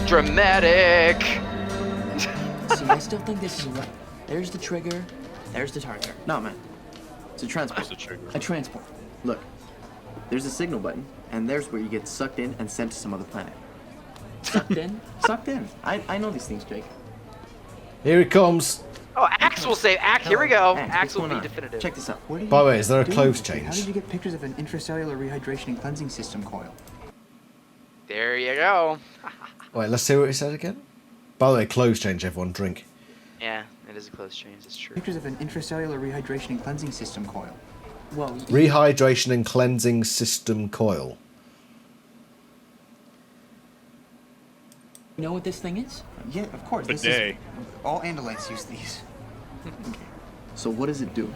Speaker 3: Dramatic.
Speaker 4: See, I still think this is right. There's the trigger. There's the target. No, man. It's a transport.
Speaker 2: There's the trigger.
Speaker 4: A transport. Look. There's a signal button, and there's where you get sucked in and sent to some other planet. Sucked in? Sucked in. I know these things, Jake.
Speaker 1: Here he comes.
Speaker 3: Oh, Axe will say, Axe, here we go. Axe will be
Speaker 4: on?
Speaker 3: definitive.
Speaker 4: Check this out.
Speaker 1: By the way, is there a clothes
Speaker 10: How
Speaker 1: change?
Speaker 10: did you get pictures of an intracellular rehydration and cleansing system coil?
Speaker 3: There you go.
Speaker 1: Wait, let's see what he said again. By the way, clothes change, everyone. Drink.
Speaker 3: Yeah, it is a close change. It's true.
Speaker 10: Pictures of an intracellular rehydration and cleansing system coil.
Speaker 4: Well,
Speaker 1: Rehydration and cleansing system coil.
Speaker 4: you know what this thing is?
Speaker 10: Yeah, of course. This
Speaker 2: Bidet.
Speaker 10: is all Andalites use these.
Speaker 4: So what does it do?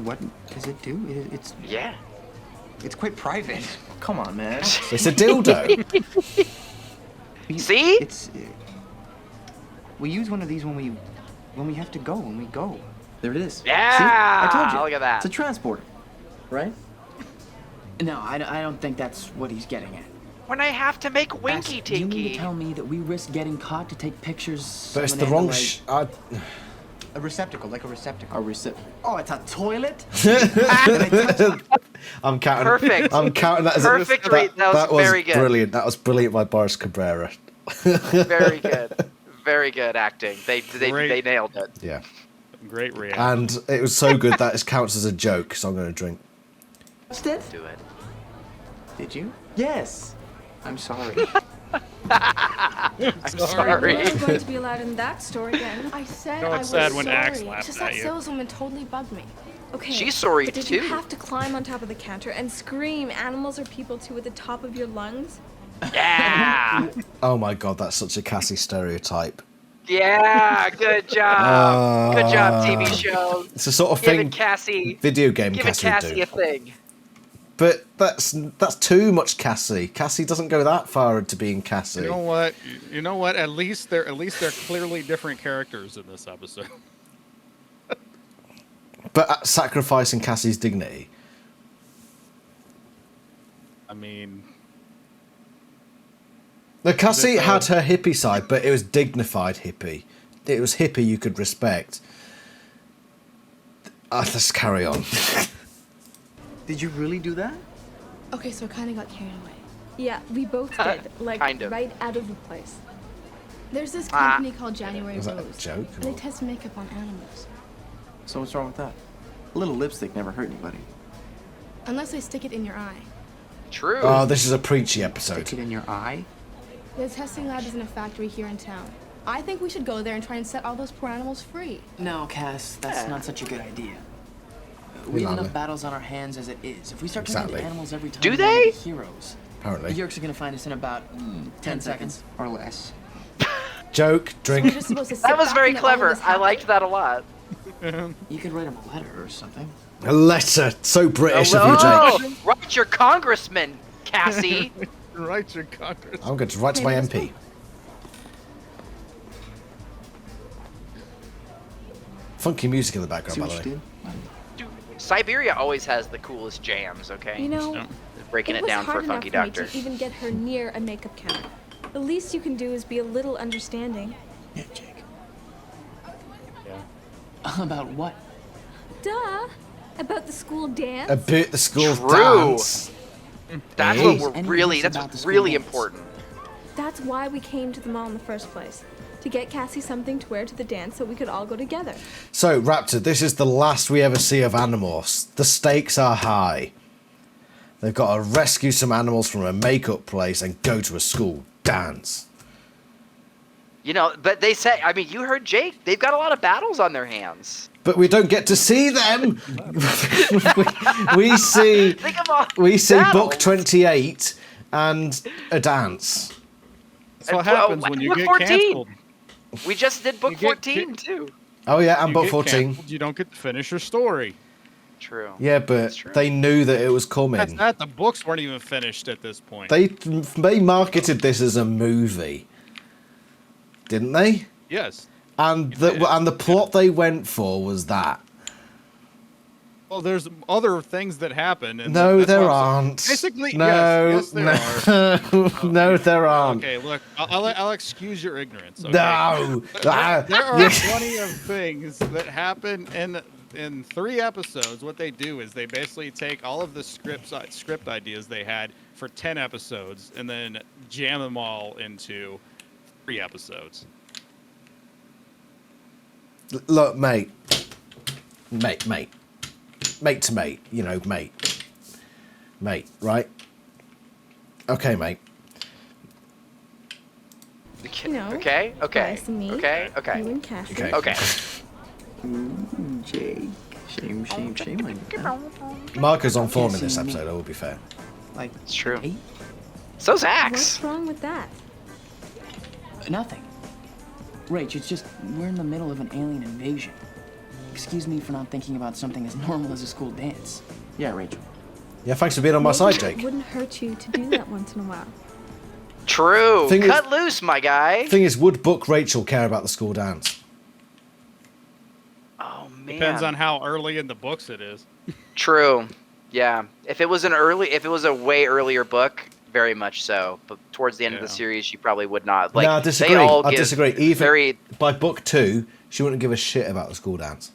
Speaker 10: What does it do? It's quite private.
Speaker 4: Come on, man.
Speaker 1: It's a dildo.
Speaker 3: See?
Speaker 10: We use one of these when we have to go. When we go.
Speaker 4: There it is.
Speaker 3: Yeah.
Speaker 4: See? I told you.
Speaker 3: Look at that.
Speaker 4: It's a transporter, right? No, I don't think that's what he's getting at.
Speaker 3: When I have to make Winky
Speaker 4: Do you mean to
Speaker 3: Tinky.
Speaker 4: tell me that we risk getting caught to take pictures?
Speaker 1: But it's
Speaker 4: of
Speaker 1: the
Speaker 4: an
Speaker 1: wrong.
Speaker 4: Andalite?
Speaker 10: A receptacle, like a receptacle.
Speaker 4: Oh, it's a toilet?
Speaker 1: I'm counting.
Speaker 3: Perfect.
Speaker 1: I'm counting that as
Speaker 3: Perfect. That was very good.
Speaker 1: Brilliant. That was brilliant by Boris Cabrera.
Speaker 3: Very good. Very good acting. They nailed it.
Speaker 1: Yeah.
Speaker 2: Great reaction.
Speaker 1: And it was so good that it counts as a joke, so I'm going to drink.
Speaker 3: Do it.
Speaker 10: Did you?
Speaker 4: Yes.
Speaker 10: I'm sorry.
Speaker 3: I'm sorry.
Speaker 9: I'm going to be allowed in that store again. I said I was
Speaker 2: sad when
Speaker 9: sorry.
Speaker 2: Axe laughed
Speaker 9: Just
Speaker 2: at
Speaker 9: that
Speaker 2: you.
Speaker 9: saleswoman totally bugged me. Okay.
Speaker 3: She's sorry
Speaker 9: but did
Speaker 3: too.
Speaker 9: you have to climb on top of the counter and scream animals or people too at the top of your lungs?
Speaker 3: Yeah.
Speaker 1: Oh my god, that's such a Cassie stereotype.
Speaker 3: Yeah. Good job. Good job, TV show.
Speaker 1: It's the sort of
Speaker 3: Give
Speaker 1: thing
Speaker 3: it Cassie.
Speaker 1: video game
Speaker 3: Give
Speaker 1: Cassie
Speaker 3: it
Speaker 1: would
Speaker 3: Cassie
Speaker 1: do.
Speaker 3: a thing.
Speaker 1: But that's too much Cassie. Cassie doesn't go that far into being Cassie.
Speaker 2: You know what? You know what? At least they're clearly different characters in this episode.
Speaker 1: But sacrificing Cassie's dignity.
Speaker 2: I mean,
Speaker 1: The Cassie had her hippie side, but it was dignified hippie. It was hippie you could respect. Let's carry on.
Speaker 10: Did you really do that?
Speaker 9: Okay, so I kind of got carried away. Yeah, we both did. Like,
Speaker 3: Kind of.
Speaker 9: right out of the place. There's this company called January
Speaker 1: Was that a
Speaker 9: Rose.
Speaker 1: joke,
Speaker 9: and They
Speaker 1: or-
Speaker 9: test makeup on animals.
Speaker 10: So what's wrong with that? A little lipstick never hurt anybody.
Speaker 9: Unless they stick it in your eye.
Speaker 3: True.
Speaker 1: Oh, this is a preachy episode.
Speaker 10: Stick it in your eye?
Speaker 9: The testing lab is in a factory here in town. I think we should go there and try and set all those poor animals free.
Speaker 4: No, Cass, that's not such a good idea. We have enough battles on our hands as it is. If we start killing
Speaker 1: Exactly.
Speaker 4: animals every time
Speaker 3: Do
Speaker 4: we wanna
Speaker 3: they?
Speaker 4: be heroes,
Speaker 1: Apparently.
Speaker 4: the Yerks are gonna find us in about 10 seconds.
Speaker 10: Or less.
Speaker 1: Joke,
Speaker 9: We're
Speaker 1: drink.
Speaker 9: just supposed to sit
Speaker 3: That was
Speaker 9: back
Speaker 3: very
Speaker 9: and let all of
Speaker 3: clever.
Speaker 9: this
Speaker 3: I
Speaker 9: happen.
Speaker 3: liked that a lot.
Speaker 4: You could write him a letter or something.
Speaker 1: A letter. So British of you,
Speaker 3: Oh,
Speaker 1: Jake.
Speaker 3: write your congressman, Cassie.
Speaker 2: right, your Congress.
Speaker 1: I'm going to write to my
Speaker 9: Maybe
Speaker 1: MP. Funky music in the background,
Speaker 10: See
Speaker 1: by
Speaker 10: what
Speaker 1: the
Speaker 10: you
Speaker 1: way.
Speaker 10: did?
Speaker 3: Dude, Siberia always has the coolest jams, okay?
Speaker 9: You know,
Speaker 2: Yeah.
Speaker 3: Breaking it
Speaker 9: was
Speaker 3: down for
Speaker 9: hard
Speaker 3: a funky
Speaker 9: enough
Speaker 3: doctor.
Speaker 9: for me to even get her near a makeup counter. The least you can do is be a little understanding.
Speaker 10: Yeah, Jake.
Speaker 4: About what?
Speaker 9: Duh! About the school dance?
Speaker 1: A bit the school
Speaker 3: True.
Speaker 1: dance.
Speaker 3: That's
Speaker 1: Hey.
Speaker 3: what we're
Speaker 4: Any
Speaker 3: really,
Speaker 4: news
Speaker 3: that's
Speaker 4: about the
Speaker 3: what's
Speaker 4: school
Speaker 3: really
Speaker 4: dance?
Speaker 3: important.
Speaker 9: That's why we came to the mall in the first place. To get Cassie something to wear to the dance so we could all go together.
Speaker 1: So, Raptor, this is the last we ever see of Animorphs. The stakes are high. They've got to rescue some animals from a makeup place and go to a school dance.
Speaker 3: You know, but they say, I mean, you heard Jake. They've got a lot of battles on their hands.
Speaker 1: But we don't get to see them. we see
Speaker 3: Think of all
Speaker 1: we see
Speaker 3: battles.
Speaker 1: book 28 and a dance.
Speaker 2: That's what
Speaker 3: And,
Speaker 2: happens when you
Speaker 3: book
Speaker 2: get
Speaker 3: 14.
Speaker 2: canceled.
Speaker 3: We just did book
Speaker 2: You get
Speaker 3: 14, too.
Speaker 1: Oh yeah, and
Speaker 2: You
Speaker 1: book
Speaker 2: get
Speaker 1: 14.
Speaker 2: canceled, you don't get to finish your story.
Speaker 3: True.
Speaker 1: Yeah,
Speaker 3: That's
Speaker 1: but
Speaker 3: true.
Speaker 1: they knew that it was
Speaker 2: That's
Speaker 1: coming.
Speaker 2: not. The books weren't even finished at this point.
Speaker 1: They marketed this as a movie, didn't they?
Speaker 2: Yes.
Speaker 1: And
Speaker 2: They did.
Speaker 1: the plot they went for was that.
Speaker 2: Well, there's other things that happen. And
Speaker 1: No,
Speaker 2: that's
Speaker 1: there
Speaker 2: why I'm saying-
Speaker 1: aren't.
Speaker 2: Basically,
Speaker 1: no,
Speaker 2: yes, there are.
Speaker 1: no, there aren't.
Speaker 2: Okay, look, I'll excuse your ignorance. Okay?
Speaker 1: No. Ah,
Speaker 2: There are
Speaker 1: yeah.
Speaker 2: plenty of things that happen in 3 episodes. What they do is they basically take all of the script ideas they had for 10 episodes and then jam them all into 3 episodes.
Speaker 1: Look, mate, to mate, you know, mate, right? Okay, mate.
Speaker 9: You know,
Speaker 3: Okay.
Speaker 9: Nice to meet
Speaker 3: Okay.
Speaker 9: you
Speaker 3: Okay.
Speaker 9: and Cassie.
Speaker 1: Okay.
Speaker 3: Okay.
Speaker 10: Jake. Shame, I did that.
Speaker 1: Marco's on form in this episode, I will be fair.
Speaker 10: Like,
Speaker 3: It's true.
Speaker 10: hey,
Speaker 3: So's
Speaker 9: What's
Speaker 3: Axe.
Speaker 9: wrong with that?
Speaker 4: Nothing. Rach, it's just we're in the middle of an alien invasion. Excuse me for not thinking about something as normal as a school dance.
Speaker 10: yeah, Rachel.
Speaker 1: Yeah, thanks for being on my side,
Speaker 9: Maybe
Speaker 1: Jake.
Speaker 9: It wouldn't hurt you to do that once in a while.
Speaker 3: True.
Speaker 1: Thing is-
Speaker 3: Cut loose, my guy.
Speaker 1: Thing is, would Book Rachel care about the school dance?
Speaker 3: Oh man.
Speaker 2: Depends on how early in the books it is.
Speaker 3: True. Yeah. If it was a way earlier book, very much so. But towards the end of the
Speaker 2: Yeah.
Speaker 3: series, she probably would not. Like,
Speaker 1: no, I disagree.
Speaker 3: They all
Speaker 1: I
Speaker 3: give
Speaker 1: disagree. Even
Speaker 3: very.
Speaker 1: by book 2, she wouldn't give a shit about the school dance.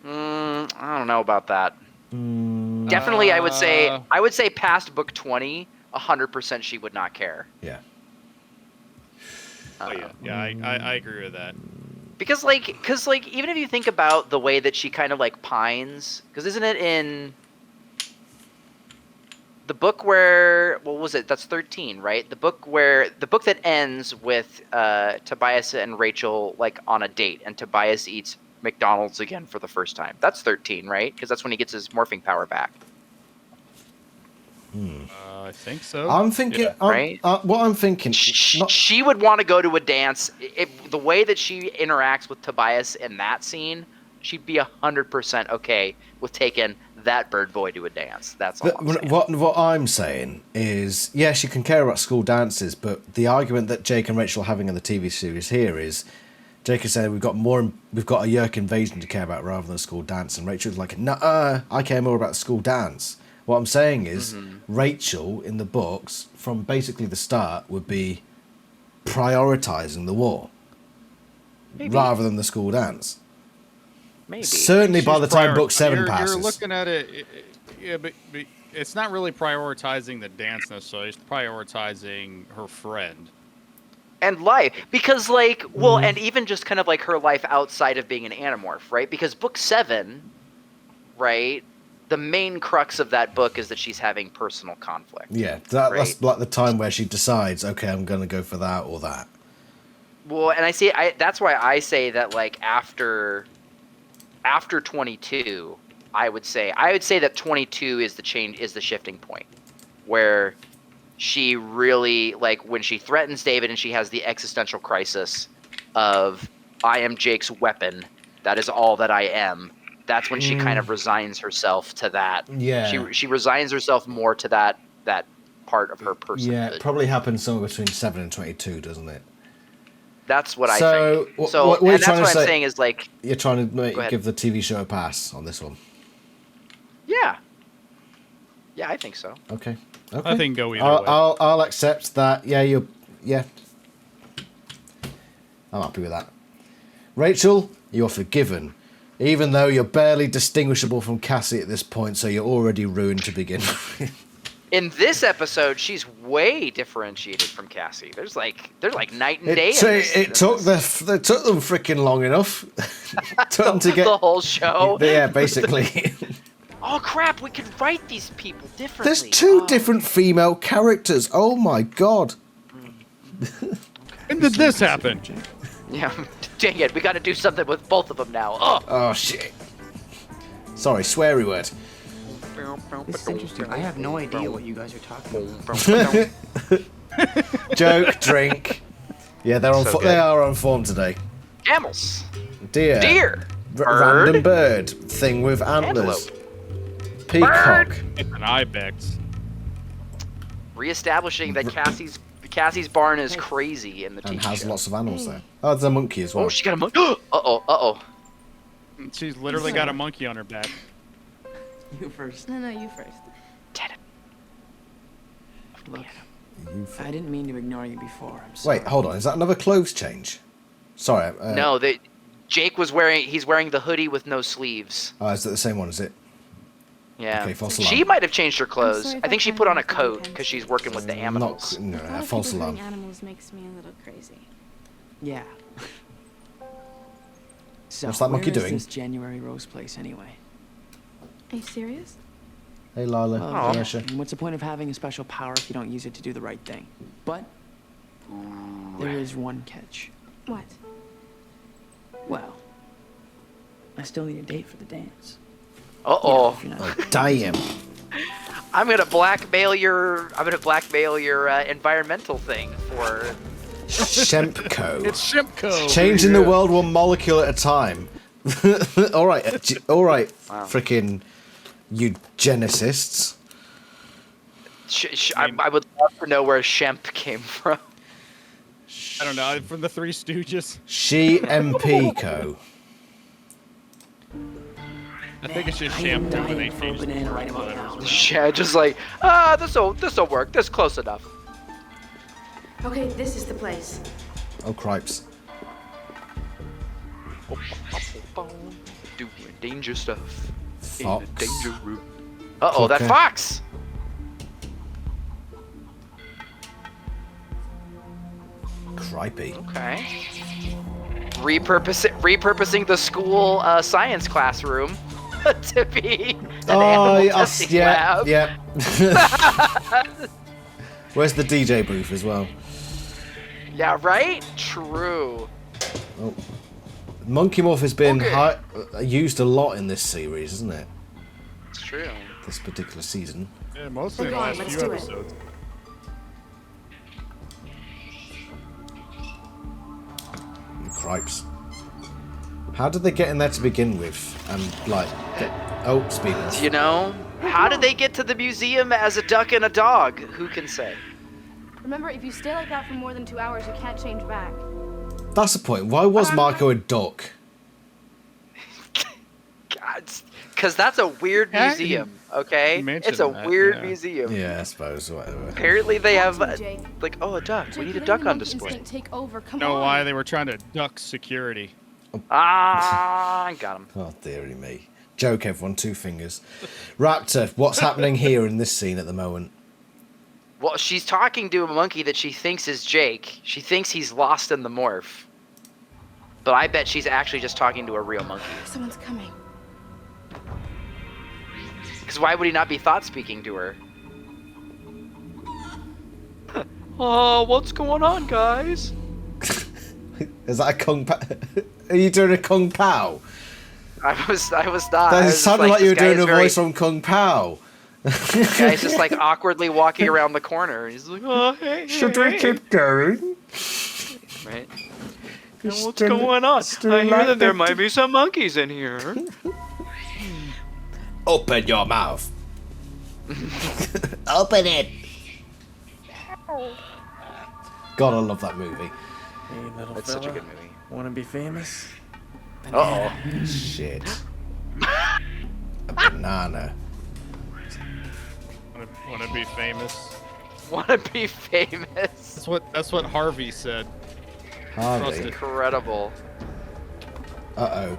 Speaker 3: I don't know about that. Definitely, I would say past book 20, 100% she would not care.
Speaker 1: Yeah.
Speaker 2: Oh yeah, I agree with that.
Speaker 3: Because even if you think about the way that she kind of like pines, because isn't it in the book where, what was it? That's 13, right? The book that ends with Tobias and Rachel like on a date, and Tobias eats McDonald's again for the first time. That's 13, right? Because that's when he gets his morphing power back.
Speaker 2: I think so.
Speaker 1: I'm thinking,
Speaker 2: Yeah.
Speaker 3: Right?
Speaker 1: what I'm thinking,
Speaker 3: She would want to go to a dance. The way that she interacts with Tobias in that scene, she'd be 100% okay with taking that bird boy to a dance. That's all I'm saying.
Speaker 1: what I'm saying is, yeah, she can care about school dances, but the argument that Jake and Rachel are having in the TV series here is, Jake is saying we've got a Yerk invasion to care about rather than a school dance, and Rachel's like, nah, I care more about the school dance. What I'm saying is, Rachel in the books, from basically the start, would be prioritizing the war rather than the school dance.
Speaker 3: Maybe.
Speaker 1: Certainly by the time book 7 passes.
Speaker 2: You're looking at it, yeah, but it's not really prioritizing the dance necessarily. It's prioritizing her friend.
Speaker 3: And life. Because, like, well, and even just kind of like her life outside of being an Animorph, right? Because book 7, right, the main crux of that book is that she's having personal conflict.
Speaker 1: Yeah, that's like the time where she decides, okay, I'm going to go for that or that.
Speaker 3: Well, and that's why I say that, like, after 22, I would say that 22 is the shifting point, where she really, like, when she threatens David and she has the existential crisis of, I am Jake's weapon, that is all that I am. That's when she kind of resigns herself to that.
Speaker 1: Yeah.
Speaker 3: She resigns herself more to that part of her personhood.
Speaker 1: Yeah, it probably happens somewhere between 7 and 22, doesn't it?
Speaker 3: That's what I think.
Speaker 1: What
Speaker 3: And
Speaker 1: you're
Speaker 3: that's
Speaker 1: trying to
Speaker 3: what
Speaker 1: say,
Speaker 3: I'm saying is, like...
Speaker 1: You're trying to give the TV show a pass on this one.
Speaker 3: Yeah. Yeah, I think so.
Speaker 1: Okay.
Speaker 2: I think go either way.
Speaker 1: I'll accept that. Yeah. I'm happy with that. Rachel, you're forgiven. Even though you're barely distinguishable from Cassie at this point, so you're already ruined to begin with.
Speaker 3: In this episode, she's way differentiated from Cassie. They're like night and day.
Speaker 1: It took them freaking long enough. Took them to get
Speaker 3: the whole show.
Speaker 1: Yeah, basically.
Speaker 3: Oh crap! We could write these people differently.
Speaker 1: There's two different female characters. Oh my god.
Speaker 2: When did this happen?
Speaker 3: Yeah, dang it! We got to do something with both of them now.
Speaker 1: Oh shit. Sorry, sweary word.
Speaker 10: This is interesting. I have no idea what you guys are talking about.
Speaker 1: Joke, drink. Yeah, they are on form today.
Speaker 3: Camels.
Speaker 1: Deer. Random bird. Thing with antlers. Peacock.
Speaker 2: It's an ibex.
Speaker 3: Reestablishing that Cassie's barn is crazy in the TV
Speaker 1: And has
Speaker 3: show.
Speaker 1: lots of animals there. Oh, there's a monkey as well.
Speaker 3: Oh, she got a monkey. Uh-oh.
Speaker 2: She's literally got a monkey on her back.
Speaker 4: You first.
Speaker 9: No, you first.
Speaker 4: Look, I didn't mean to ignore you before. I'm sorry.
Speaker 1: Wait, hold on. Is that another clothes change? Sorry.
Speaker 3: No, Jake was wearing the hoodie with no sleeves.
Speaker 1: Oh, is it the same one? Is it?
Speaker 3: Yeah.
Speaker 1: Okay, false
Speaker 3: She
Speaker 1: alarm.
Speaker 3: might have changed her clothes.
Speaker 9: sorry if
Speaker 3: I think
Speaker 9: I
Speaker 3: she
Speaker 9: find
Speaker 3: put on a
Speaker 9: anything
Speaker 3: coat
Speaker 9: intense.
Speaker 3: because she's working with the animals.
Speaker 1: No,
Speaker 9: The thought of
Speaker 1: false
Speaker 9: people
Speaker 1: alarm.
Speaker 9: hurting animals makes me a little crazy.
Speaker 4: Yeah. So,
Speaker 1: What's that monkey
Speaker 4: where is
Speaker 1: doing?
Speaker 4: this January Rose place anyway?
Speaker 9: Are you serious?
Speaker 1: Hey, Lila.
Speaker 4: Well,
Speaker 1: Vanessa.
Speaker 4: and what's the point of having a special power if you don't use it to do the right thing? But there is one catch.
Speaker 9: What?
Speaker 4: Well, I still need a date for the dance.
Speaker 3: Uh-oh.
Speaker 4: You know,
Speaker 1: Oh, damn.
Speaker 3: I'm gonna blackmail your environmental thing for.
Speaker 1: Shempco.
Speaker 2: It's Shempco.
Speaker 1: Changing the world one molecule at a time. all right.
Speaker 3: Wow.
Speaker 1: Freaking eugenicists.
Speaker 3: I would love to know where Shemp came from.
Speaker 2: I don't know, from the Three Stooges.
Speaker 1: She MP Co.
Speaker 2: I think it's just
Speaker 4: I am
Speaker 2: Shampoo when they
Speaker 4: dying for a
Speaker 2: changed the
Speaker 4: banana right
Speaker 2: letters.
Speaker 4: about now.
Speaker 3: Yeah, just like, this'll work. This close enough.
Speaker 9: Okay, this is the place.
Speaker 1: Oh, cripes.
Speaker 3: Doing danger stuff. In
Speaker 1: Fox.
Speaker 3: the danger room. Uh-oh, that
Speaker 1: Okay.
Speaker 3: fox!
Speaker 1: Cripey.
Speaker 3: Okay. Repurposing the school science classroom to be an animal testing lab.
Speaker 1: Yeah. Where's the DJ booth as well?
Speaker 3: Yeah, right? True.
Speaker 1: Oh. Monkey Morph has been
Speaker 3: Okay.
Speaker 1: used a lot in this series, isn't it?
Speaker 3: It's true.
Speaker 1: this particular season.
Speaker 2: Yeah, mostly in the last few episodes.
Speaker 1: Cripes. How did they get in there to begin with? And like, speed off.
Speaker 3: You know, how did they get to the museum as a duck and a dog? Who can say?
Speaker 11: Remember, if you stay like that for more than 2 hours, you can't change back.
Speaker 1: That's the point. Why was Marco a duck?
Speaker 3: God, because that's a weird museum. Okay, it's a weird museum.
Speaker 1: Yeah, I suppose. Whatever.
Speaker 3: Apparently, they have like, oh, a duck. We need a duck on display.
Speaker 11: Take over. Come
Speaker 2: know
Speaker 11: on.
Speaker 2: why they were trying to duck security.
Speaker 3: I got him.
Speaker 1: Oh, dearie me. Joke, everyone. 2 fingers. Raptor, what's happening here in this scene at the moment?
Speaker 3: Well, she's talking to a monkey that she thinks is Jake. She thinks he's lost in the morph. But I bet she's actually just talking to a real monkey.
Speaker 11: Someone's coming.
Speaker 3: Because why would he not be thought speaking to her? Oh, what's going on, guys?
Speaker 1: Is that a Kung Pao? Are you doing a Kung Pao?
Speaker 3: I was not.
Speaker 1: That sounded like you were doing a voice from Kung Pao.
Speaker 3: The guy's just like awkwardly walking around the corner. He's like, oh, hey.
Speaker 1: Should we keep going?
Speaker 3: Right. What's going on? I hear that there might be some monkeys in here.
Speaker 1: Open your mouth. Open it. God, I love that movie.
Speaker 12: Hey, little
Speaker 3: It's such a good movie.
Speaker 12: Want to be famous?
Speaker 3: Uh-oh.
Speaker 1: Shit. A banana.
Speaker 2: Want to be famous?
Speaker 3: Want to be famous?
Speaker 2: That's what Harvey said.
Speaker 1: Harvey.
Speaker 3: Incredible.
Speaker 1: Uh-oh.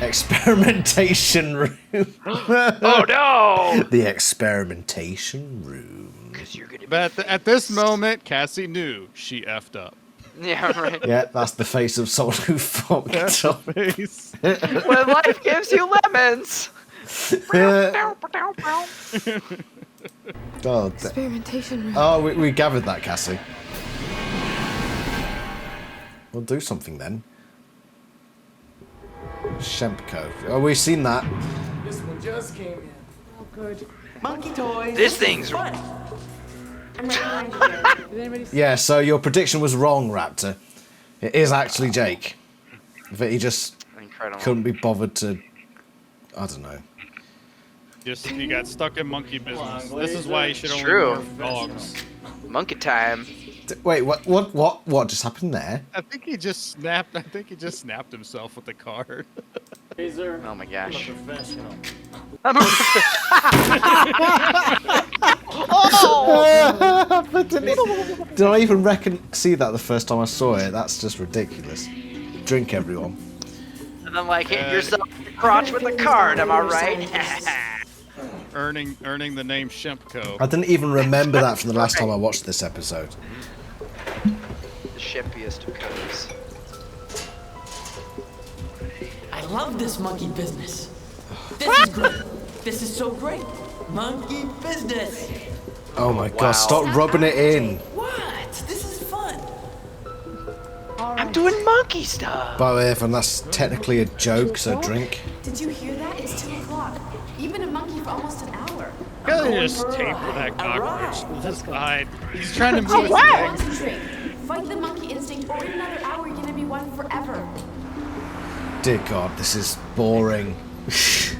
Speaker 1: Experimentation room.
Speaker 3: Oh no!
Speaker 1: The experimentation room.
Speaker 2: But at this moment, Cassie knew she effed up.
Speaker 3: Yeah, right.
Speaker 1: Yeah, that's the face of someone who fucked up.
Speaker 2: Face.
Speaker 3: When life gives you lemons.
Speaker 1: God.
Speaker 11: Experimentation room.
Speaker 1: Oh, we gathered that, Cassie. We'll do something then. Shempko. Oh, we've seen that.
Speaker 10: This one just came in. Oh, good. Monkey toys.
Speaker 3: This thing's
Speaker 10: fun.
Speaker 1: Yeah, so your prediction was wrong, Raptor. It is actually Jake. But he just couldn't be bothered to... I don't know.
Speaker 2: He got stuck in monkey business. This is why he should only
Speaker 3: True.
Speaker 2: morph dogs.
Speaker 3: Monkey time.
Speaker 1: Wait, what just happened there?
Speaker 2: I think he just snapped himself with the card.
Speaker 3: Oh my gosh.
Speaker 1: Oh! Did I even see that the first time I saw it? That's just ridiculous. Drink, everyone.
Speaker 3: And then like hit yourself in the crotch with a card, am I right?
Speaker 2: earning the name Shempko.
Speaker 1: I didn't even remember that from the last time I watched this episode.
Speaker 3: The shimpiest of codes.
Speaker 4: I love this monkey business. This is great. This is so great. Monkey business.
Speaker 1: Oh my god, stop rubbing it in.
Speaker 4: What? This is fun.
Speaker 3: I'm doing monkey stuff.
Speaker 1: By the way, everyone, that's technically a joke, so drink.
Speaker 11: Did you hear that? It's 2 o'clock. You've been a monkey for almost an hour.
Speaker 2: Gotta just tape that cockroach to the side. He's trying to move his
Speaker 11: What?
Speaker 2: legs.
Speaker 11: Concentrate. Fight the monkey instinct, or in another hour you're gonna be one forever.
Speaker 1: Dear God, this is boring.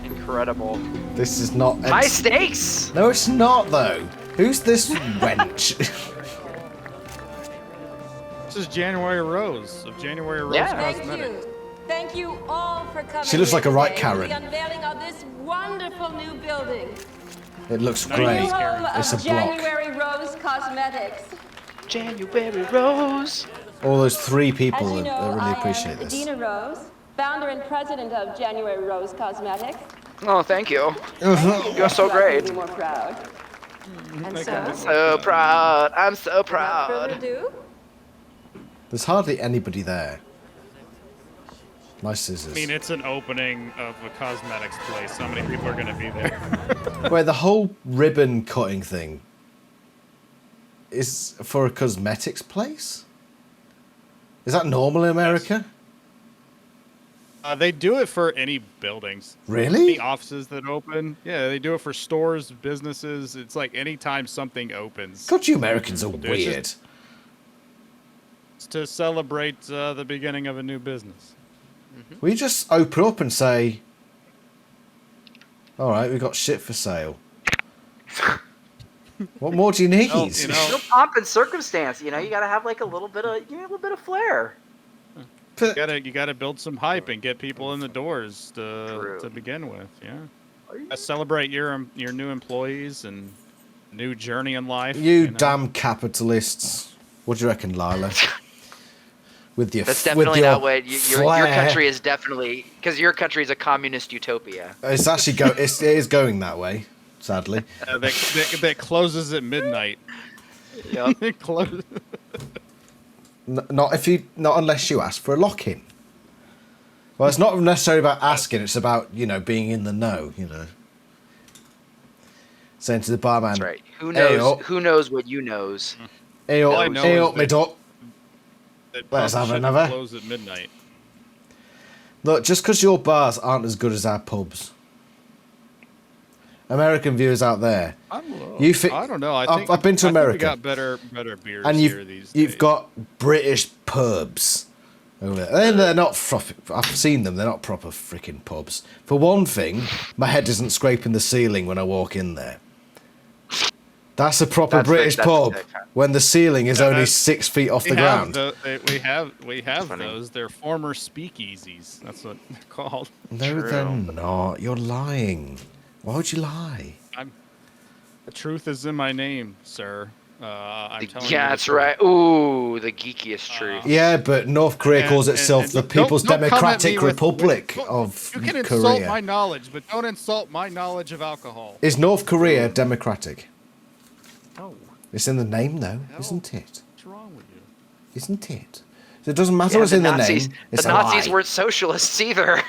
Speaker 3: Incredible.
Speaker 1: This is not...
Speaker 3: High stakes!
Speaker 1: No, it's not, though. Who's this wench?
Speaker 2: This is January Rose of January Rose Cosmetics.
Speaker 13: Thank you all for coming.
Speaker 1: She looks like a right
Speaker 13: today
Speaker 1: Karen.
Speaker 13: for the unveiling of this wonderful new building.
Speaker 1: It looks
Speaker 13: New
Speaker 1: great.
Speaker 13: home
Speaker 1: It's a
Speaker 13: of
Speaker 1: block.
Speaker 13: January Rose Cosmetics.
Speaker 3: January Rose.
Speaker 1: All those 3 people
Speaker 13: As you know,
Speaker 1: that really
Speaker 13: I
Speaker 1: appreciate
Speaker 13: am
Speaker 1: this.
Speaker 13: Dina Rose, founder and president of January Rose Cosmetics.
Speaker 3: Oh, thank you. You're so great.
Speaker 13: Be more proud. And so,
Speaker 3: I'm so proud. I'm so
Speaker 13: without
Speaker 3: proud.
Speaker 13: further ado,
Speaker 1: There's hardly anybody there. My scissors.
Speaker 2: I mean, it's an opening of a cosmetics place. How many people are going to be there?
Speaker 1: Wait, the whole ribbon cutting thing is for a cosmetics place? Is that normal in America?
Speaker 2: They do it for any buildings.
Speaker 1: Really?
Speaker 2: Any offices that open. Yeah, they do it for stores, businesses. It's like anytime something opens.
Speaker 1: God, you Americans are
Speaker 2: It's
Speaker 1: weird.
Speaker 2: It's to celebrate the beginning of a new business.
Speaker 1: We just open up and say, all right, we've got shit for sale. What more do you need?
Speaker 2: Well, you know,
Speaker 3: No pomp and circumstance. You know, you gotta have like a little bit of flair.
Speaker 2: you gotta build some hype and get people in the doors to begin with. Yeah. Celebrate your new employees and new journey in life.
Speaker 1: You
Speaker 2: know?
Speaker 1: damn capitalists. What do you reckon, Lila? With your
Speaker 3: That's definitely
Speaker 1: with your
Speaker 3: not what your country is definitely, because your country is a communist utopia.
Speaker 1: It's actually it is going that way, sadly.
Speaker 2: That closes at midnight.
Speaker 3: Yep.
Speaker 2: It closes.
Speaker 1: Not unless you ask for a lock-in. Well, it's not necessarily about asking. It's about being in the know. Saying to the barman,
Speaker 3: That's right. Who knows? Who knows what you knows?
Speaker 1: Hey up, me duck. Let's have another.
Speaker 2: Close at midnight.
Speaker 1: Look, just because your bars aren't as good as our pubs, American viewers out there,
Speaker 2: I don't know.
Speaker 1: I've been to America.
Speaker 2: We got better beers
Speaker 1: and
Speaker 2: here these days.
Speaker 1: You've got British pubs over there. And they're not I've seen them. They're not proper freaking pubs. For one thing, my head isn't scraping the ceiling when I walk in there. That's a proper British pub when the ceiling is only 6 feet off the ground.
Speaker 2: We have those. They're former speakeasies. That's what they're called.
Speaker 1: No, they're not. You're lying. Why would you lie?
Speaker 2: The truth is in my name, sir. I'm telling you.
Speaker 3: Yeah, that's right. Ooh, the geekiest truth.
Speaker 1: Yeah, but North Korea calls itself the People's Democratic Republic of Korea.
Speaker 2: You can insult my knowledge, but don't insult my knowledge of alcohol.
Speaker 1: Is North Korea democratic?
Speaker 2: No.
Speaker 1: It's in the name, though, isn't it?
Speaker 2: What's wrong with you?
Speaker 1: Isn't it? So it doesn't matter what's in the name. It's
Speaker 3: the Nazis weren't socialists either.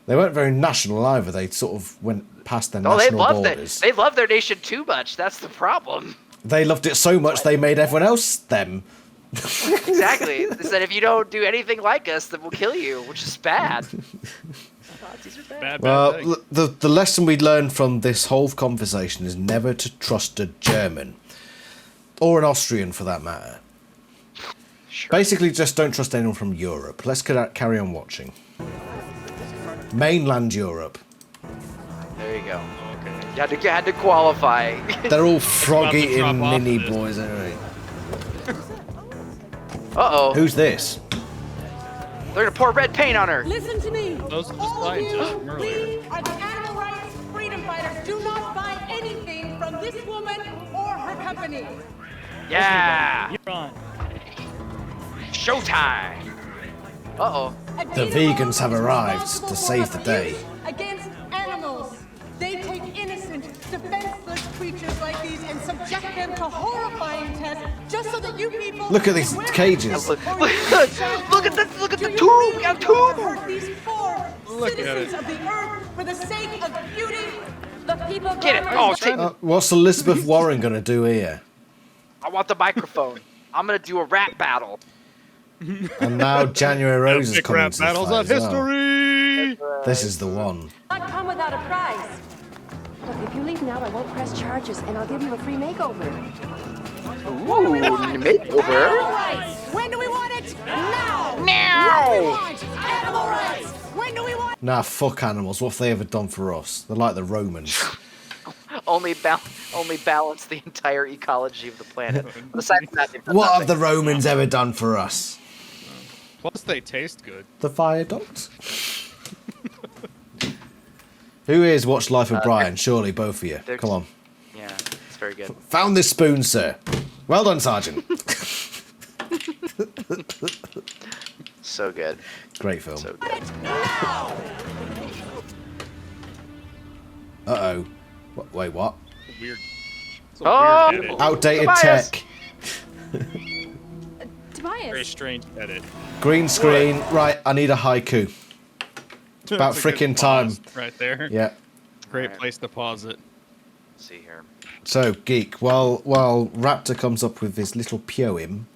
Speaker 1: They weren't very national either. They sort of went past their national borders.
Speaker 3: They loved their nation too much. That's the problem.
Speaker 1: They loved it so much they made everyone else them.
Speaker 3: Exactly. They said, if you don't do anything like us, then we'll kill you, which is bad. Nazis are bad.
Speaker 1: Well, the lesson we learned from this whole conversation is never to trust a German. Or an Austrian, for that matter. Sure. Basically, just don't trust anyone from Europe. Let's carry on watching. Mainland Europe.
Speaker 3: There you go. Okay. You had to qualify.
Speaker 1: They're all frog-eating mini boys, anyway.
Speaker 3: Uh-oh.
Speaker 1: Who's this?
Speaker 3: They're gonna pour red paint on her.
Speaker 11: Listen to me.
Speaker 2: Those are the scientists from earlier.
Speaker 11: We are the animal rights freedom fighters. Do not buy anything from this woman or her company.
Speaker 3: Yeah.
Speaker 2: You're on.
Speaker 3: Showtime. Uh-oh.
Speaker 1: The vegans have arrived to save the day.
Speaker 11: Against animals. They take innocent, defenseless creatures like these and subject them to horrifying tests just so that you people...
Speaker 1: Look at these cages.
Speaker 3: Look at this. Look at the tube. We got a tube.
Speaker 11: Hurt these poor citizens of the earth for the sake of beauty.
Speaker 13: The people
Speaker 3: Get it. Oh, take
Speaker 1: What's Elizabeth Warren going to do here?
Speaker 3: I want the microphone. I'm going to do a rap battle.
Speaker 1: And now January Rose is coming to the
Speaker 2: battles
Speaker 1: fight
Speaker 2: of
Speaker 1: as well.
Speaker 2: history.
Speaker 1: This is the one.
Speaker 13: Not come without a prize. Look, if you leave now, I won't press charges, and I'll give you a free makeover.
Speaker 3: Ooh, makeover.
Speaker 11: Animal rights. When do we want it? Now.
Speaker 3: Now.
Speaker 11: What do we want? Animal rights. When do we want?
Speaker 1: Nah, fuck animals. What have they ever done for us? They're like the Romans.
Speaker 3: Only balance the entire ecology of the planet. Aside from that,
Speaker 1: What have the Romans ever done for us?
Speaker 2: Plus, they taste good.
Speaker 1: The viaduct? Who is Watch Life of Brian? Surely both of you. Come on.
Speaker 3: Yeah, it's very good.
Speaker 1: Found this spoon, sir. Well done, Sergeant.
Speaker 3: So good.
Speaker 1: Great film.
Speaker 3: So good.
Speaker 1: Uh-oh. Wait, what?
Speaker 2: Weird.
Speaker 3: Oh!
Speaker 2: Weird edit.
Speaker 1: Outdated
Speaker 3: Tobias.
Speaker 1: tech.
Speaker 9: Tobias.
Speaker 2: Very strange edit.
Speaker 1: Green screen. Right, I need a haiku. It's about
Speaker 2: That's a good
Speaker 1: frickin' time.
Speaker 2: pause right there.
Speaker 1: Yeah.
Speaker 2: Great place to pause it.
Speaker 3: Let's see here.
Speaker 1: So, Geek, while Raptor comes up with his little poem,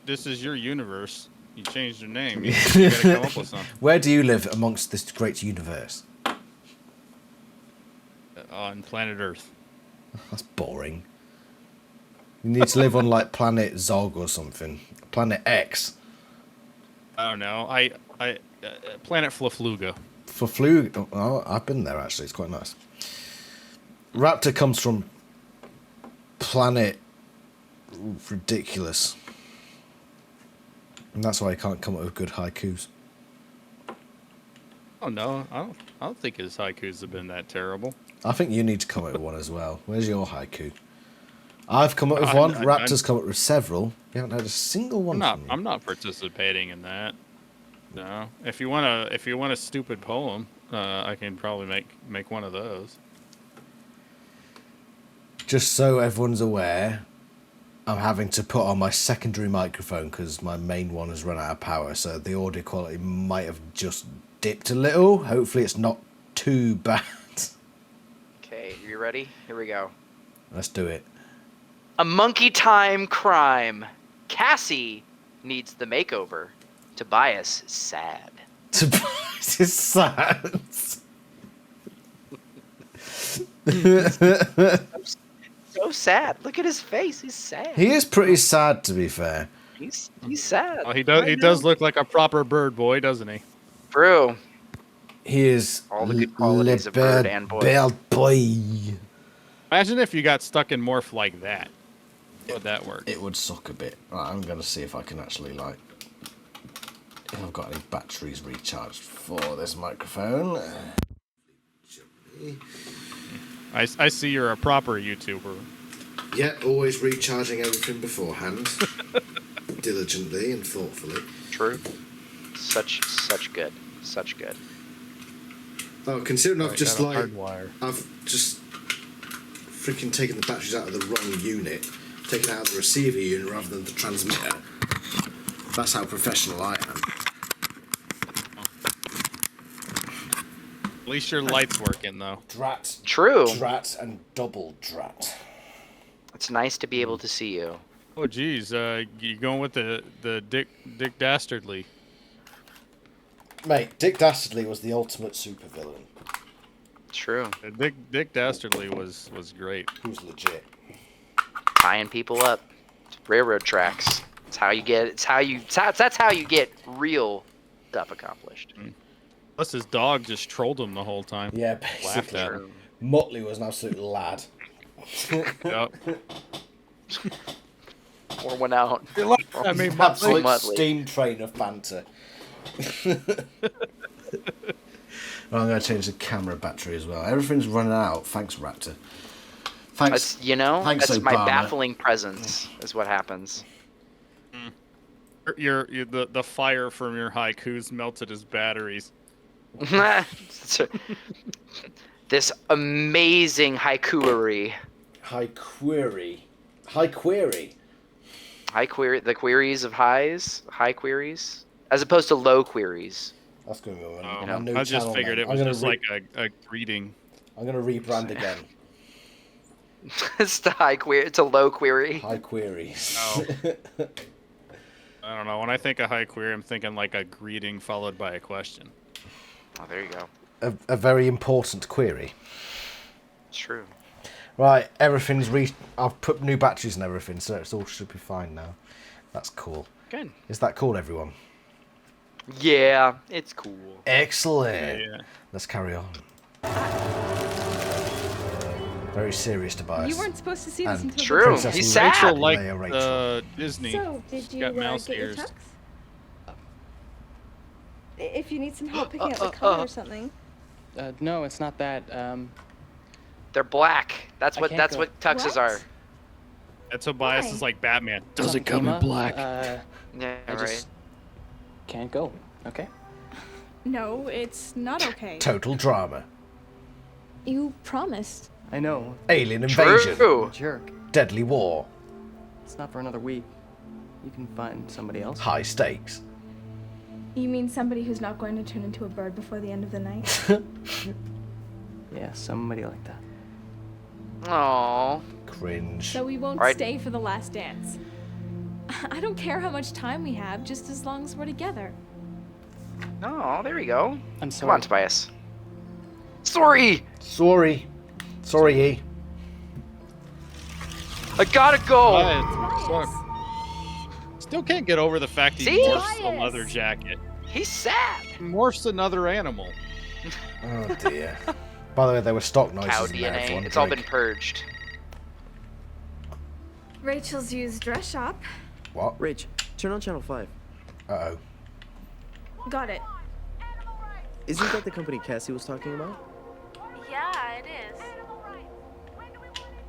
Speaker 2: This is your universe. You changed your name. You gotta come up with something.
Speaker 1: Where do you live amongst this great universe?
Speaker 2: On planet Earth.
Speaker 1: That's boring. You need to live on like planet Zog or something. Planet X.
Speaker 2: I don't know. Planet Flafluga.
Speaker 1: Flafluga. Oh, I've been there actually. It's quite nice. Raptor comes from planet ridiculous, and that's why he can't come up with good haikus.
Speaker 2: Oh no, I don't think his haikus have been that terrible.
Speaker 1: I think you need to come up with one as well. Where's your haiku? I've come up with one. Raptor's come up with several. You haven't had a single one.
Speaker 2: I'm not participating in that. No. If you want a stupid poem, I can probably make one of those.
Speaker 1: Just so everyone's aware, I'm having to put on my secondary microphone because my main one has run out of power, so the audio quality might have just dipped a little. Hopefully it's not too bad.
Speaker 3: Okay, you ready? Here we go.
Speaker 1: Let's do it.
Speaker 3: A monkey time crime. Cassie needs the makeover. Tobias is sad.
Speaker 1: Tobias is sad.
Speaker 3: So sad. Look at his face. He's sad.
Speaker 1: He is pretty sad, to be fair.
Speaker 3: He's sad.
Speaker 2: Oh, he does. He does look like a proper bird boy, doesn't he?
Speaker 3: True.
Speaker 1: He is
Speaker 3: all the good qualities of bird and boy.
Speaker 1: Bird boy.
Speaker 2: Imagine if you got stuck in morph like that. How would that work?
Speaker 1: It would suck a bit. Right, I'm gonna see if I can actually if I've got any batteries recharged for this microphone.
Speaker 2: I see you're a proper YouTuber.
Speaker 1: Yeah, always recharging everything beforehand, diligently and thoughtfully.
Speaker 3: True. Such good.
Speaker 1: Oh, considering I've just
Speaker 2: hardwire.
Speaker 1: I've just freaking taken the batteries out of the wrong unit, taken it out of the receiver unit rather than the transmitter. That's how professional I am.
Speaker 2: At least your light's working though.
Speaker 1: Drat.
Speaker 3: True.
Speaker 1: Drat and double drat.
Speaker 3: It's nice to be able to see you.
Speaker 2: Oh geez, you going with the Dick Dastardly?
Speaker 1: Mate, Dick Dastardly was the ultimate supervillain.
Speaker 3: True.
Speaker 2: Dick Dastardly was great.
Speaker 1: He was legit.
Speaker 3: Tying people up. Railroad tracks. It's how you get. That's how you get real stuff accomplished.
Speaker 2: Plus, his dog just trolled him the whole time.
Speaker 1: Yeah,
Speaker 2: Laughed at
Speaker 1: basically.
Speaker 2: him.
Speaker 1: Motley was an absolute lad.
Speaker 2: Yep.
Speaker 3: Pour one out.
Speaker 2: I mean,
Speaker 1: absolute
Speaker 3: Motley.
Speaker 1: steam train of banter. Well, I'm going to change the camera battery as well. Everything's running out. Thanks, Raptor. Thanks. Thanks,
Speaker 3: That's my
Speaker 1: Obama.
Speaker 3: baffling presence. Is what happens.
Speaker 2: The fire from your haikus melted his batteries.
Speaker 3: This amazing haikuery. The queries of high queries, as opposed to low queries.
Speaker 1: That's going to go
Speaker 2: Oh,
Speaker 1: on my new
Speaker 2: I just
Speaker 1: channel
Speaker 2: figured
Speaker 1: name.
Speaker 2: it was just like a greeting.
Speaker 1: I'm going to rebrand again.
Speaker 3: It's the high query. It's a low query.
Speaker 1: High queries.
Speaker 2: Oh. I don't know. When I think of high query, I'm thinking like a greeting followed by a question.
Speaker 3: Oh, there you go.
Speaker 1: A very important query.
Speaker 3: True.
Speaker 1: Right, everything's I've put new batteries and everything, so it all should be fine now. That's cool.
Speaker 3: Good.
Speaker 1: Is that cool, everyone?
Speaker 3: Yeah, it's cool.
Speaker 1: Excellent.
Speaker 2: Yeah.
Speaker 1: Let's carry on. Very serious, Tobias.
Speaker 9: You weren't supposed to see this until
Speaker 3: True.
Speaker 1: Princess
Speaker 3: He's
Speaker 1: Leia.
Speaker 3: sad.
Speaker 2: Rachel liked
Speaker 1: Rachel.
Speaker 2: Disney.
Speaker 9: So, did
Speaker 2: She's
Speaker 9: you
Speaker 2: got mouse
Speaker 9: get
Speaker 2: ears.
Speaker 9: your tux? If you need some help picking out the color or something.
Speaker 4: No, it's not that.
Speaker 3: They're black. That's
Speaker 4: I
Speaker 3: what.
Speaker 4: can't
Speaker 3: That's
Speaker 4: go.
Speaker 3: what tuxes are.
Speaker 2: And Tobias
Speaker 9: Why?
Speaker 2: is like Batman.
Speaker 4: Does it come in black?
Speaker 3: Yeah,
Speaker 4: I
Speaker 3: right.
Speaker 4: just can't go. Okay.
Speaker 9: No, it's not okay.
Speaker 1: Total drama.
Speaker 9: You promised.
Speaker 10: I know.
Speaker 1: Alien invasion.
Speaker 3: True.
Speaker 10: Jerk.
Speaker 1: Deadly war.
Speaker 10: It's not for another week. You can find somebody else.
Speaker 1: High stakes.
Speaker 9: You mean somebody who's not going to turn into a bird before the end of the night?
Speaker 10: Yeah, somebody like that.
Speaker 3: Aww.
Speaker 1: Cringe.
Speaker 9: So we won't
Speaker 3: Right.
Speaker 9: stay for the last dance. I don't care how much time we have, just as long as we're together.
Speaker 3: Oh, there we go.
Speaker 10: I'm
Speaker 3: Come
Speaker 10: sorry.
Speaker 3: on, Tobias. Sorry.
Speaker 1: Sorry. Sorry, E.
Speaker 3: I gotta go.
Speaker 2: Look. Still can't get over the fact he
Speaker 3: See?
Speaker 2: morphs a leather jacket.
Speaker 3: He's sad.
Speaker 2: He morphs another animal.
Speaker 1: Oh dear. By the way, there were stock noises
Speaker 3: Cow
Speaker 1: in there.
Speaker 3: DNA.
Speaker 1: Everyone.
Speaker 3: It's all been
Speaker 1: Drink.
Speaker 3: purged.
Speaker 9: Rachel's used dress shop.
Speaker 1: What?
Speaker 12: Rach, turn on channel 5.
Speaker 1: Uh-oh.
Speaker 9: Got it.
Speaker 12: Isn't that the company Cassie was talking about?
Speaker 9: Yeah, it is.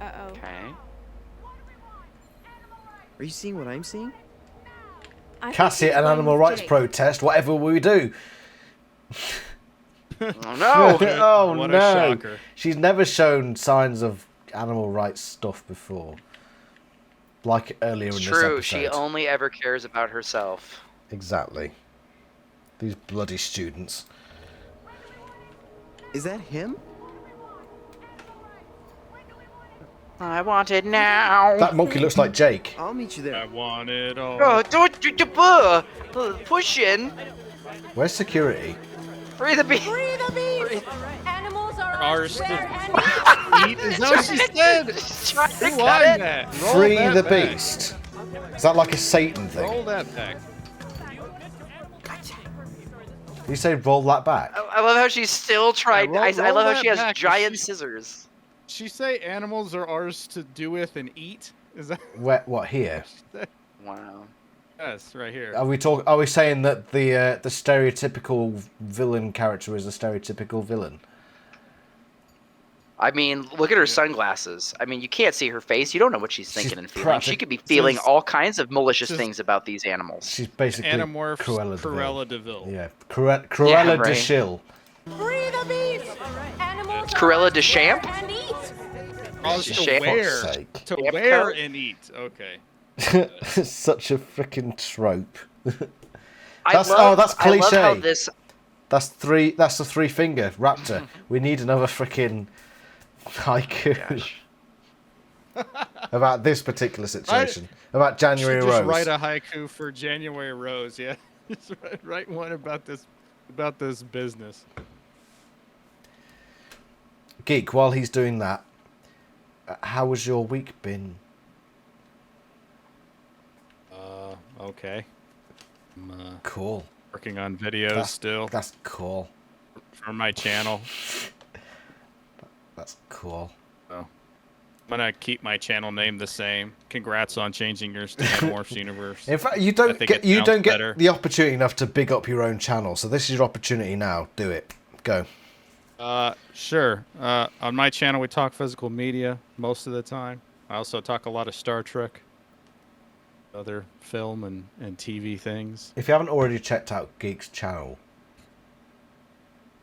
Speaker 9: Uh-oh.
Speaker 3: Okay.
Speaker 12: Are you seeing what I'm seeing?
Speaker 9: I think
Speaker 1: Cassie
Speaker 9: she's
Speaker 1: at an
Speaker 9: going
Speaker 1: animal
Speaker 9: with
Speaker 1: rights
Speaker 9: Jake.
Speaker 1: protest. Whatever we do.
Speaker 3: Oh no.
Speaker 1: Oh
Speaker 2: What a
Speaker 1: no.
Speaker 2: shocker.
Speaker 1: She's never shown signs of animal rights stuff before. Like earlier
Speaker 3: It's
Speaker 1: in this
Speaker 3: true.
Speaker 1: episode.
Speaker 3: She only ever cares about herself.
Speaker 1: Exactly. These bloody students.
Speaker 12: Is that him?
Speaker 3: I want it now.
Speaker 1: That monkey looks like Jake.
Speaker 12: I'll meet you there.
Speaker 2: I want it all.
Speaker 3: Oh, push in.
Speaker 1: Where's security?
Speaker 3: Free the beast.
Speaker 11: Free the beast! Animals are
Speaker 2: Ours
Speaker 11: rare
Speaker 2: to
Speaker 11: and
Speaker 2: eat is that what she said?
Speaker 3: She's trying to
Speaker 2: Who
Speaker 3: cut
Speaker 2: won
Speaker 3: it.
Speaker 2: that? Roll
Speaker 1: Free
Speaker 2: that
Speaker 1: the
Speaker 2: back.
Speaker 1: beast. Is that like a Satan thing?
Speaker 2: Roll that back.
Speaker 1: You say roll that back?
Speaker 3: I love how she's still trying.
Speaker 2: Yeah,
Speaker 3: I
Speaker 2: roll
Speaker 3: love how
Speaker 2: that
Speaker 3: she has
Speaker 2: back.
Speaker 3: giant scissors.
Speaker 2: She say animals are ours to do with and eat? Is that
Speaker 1: What here?
Speaker 3: Wow.
Speaker 2: yes, right here?
Speaker 1: Are we saying that the stereotypical villain character is a stereotypical villain?
Speaker 3: I mean, look at her sunglasses. I mean, you can't see her face. You don't know what she's thinking and feeling. She could be feeling
Speaker 2: Says-
Speaker 3: all kinds of malicious
Speaker 2: says-
Speaker 3: things about these animals.
Speaker 1: She's basically
Speaker 2: Animorphs,
Speaker 1: Cruella de Vil.
Speaker 2: Cruella de Vil.
Speaker 1: Yeah, Cruella de
Speaker 3: right.
Speaker 1: Shil.
Speaker 11: free the beast! Animals
Speaker 3: Cruella
Speaker 11: are
Speaker 3: de Champ?
Speaker 11: rare and eat.
Speaker 2: Oh,
Speaker 3: Shit.
Speaker 2: to
Speaker 3: For
Speaker 2: wear,
Speaker 1: fuck's sake.
Speaker 2: to
Speaker 3: Champ
Speaker 2: wear
Speaker 3: coat?
Speaker 2: and eat. Okay.
Speaker 1: Such a freaking trope.
Speaker 3: I
Speaker 1: That's
Speaker 3: love how
Speaker 1: cliche.
Speaker 3: this.
Speaker 1: That's the 3-finger raptor. We need another freaking haiku about this particular situation. About January
Speaker 2: Should just
Speaker 1: Rose.
Speaker 2: write a haiku for January Rose. Yeah, just write one about this business.
Speaker 1: Geek, while he's doing that, how has your week been?
Speaker 2: Okay. I'm
Speaker 1: Cool.
Speaker 2: working on videos
Speaker 1: That's
Speaker 2: still
Speaker 1: That's cool.
Speaker 2: for my channel.
Speaker 1: That's cool.
Speaker 2: So I'm gonna keep my channel name the same. Congrats on changing yours to Animorphs Universe.
Speaker 1: In fact, you
Speaker 2: I
Speaker 1: don't
Speaker 2: think
Speaker 1: get
Speaker 2: it sounds
Speaker 1: get
Speaker 2: better.
Speaker 1: the opportunity enough to big up your own channel. So this is your opportunity now. Do it. Go.
Speaker 2: Sure. On my channel, we talk physical media most of the time. I also talk a lot of Star Trek, other film and TV things.
Speaker 1: If you haven't already checked out Geek's channel,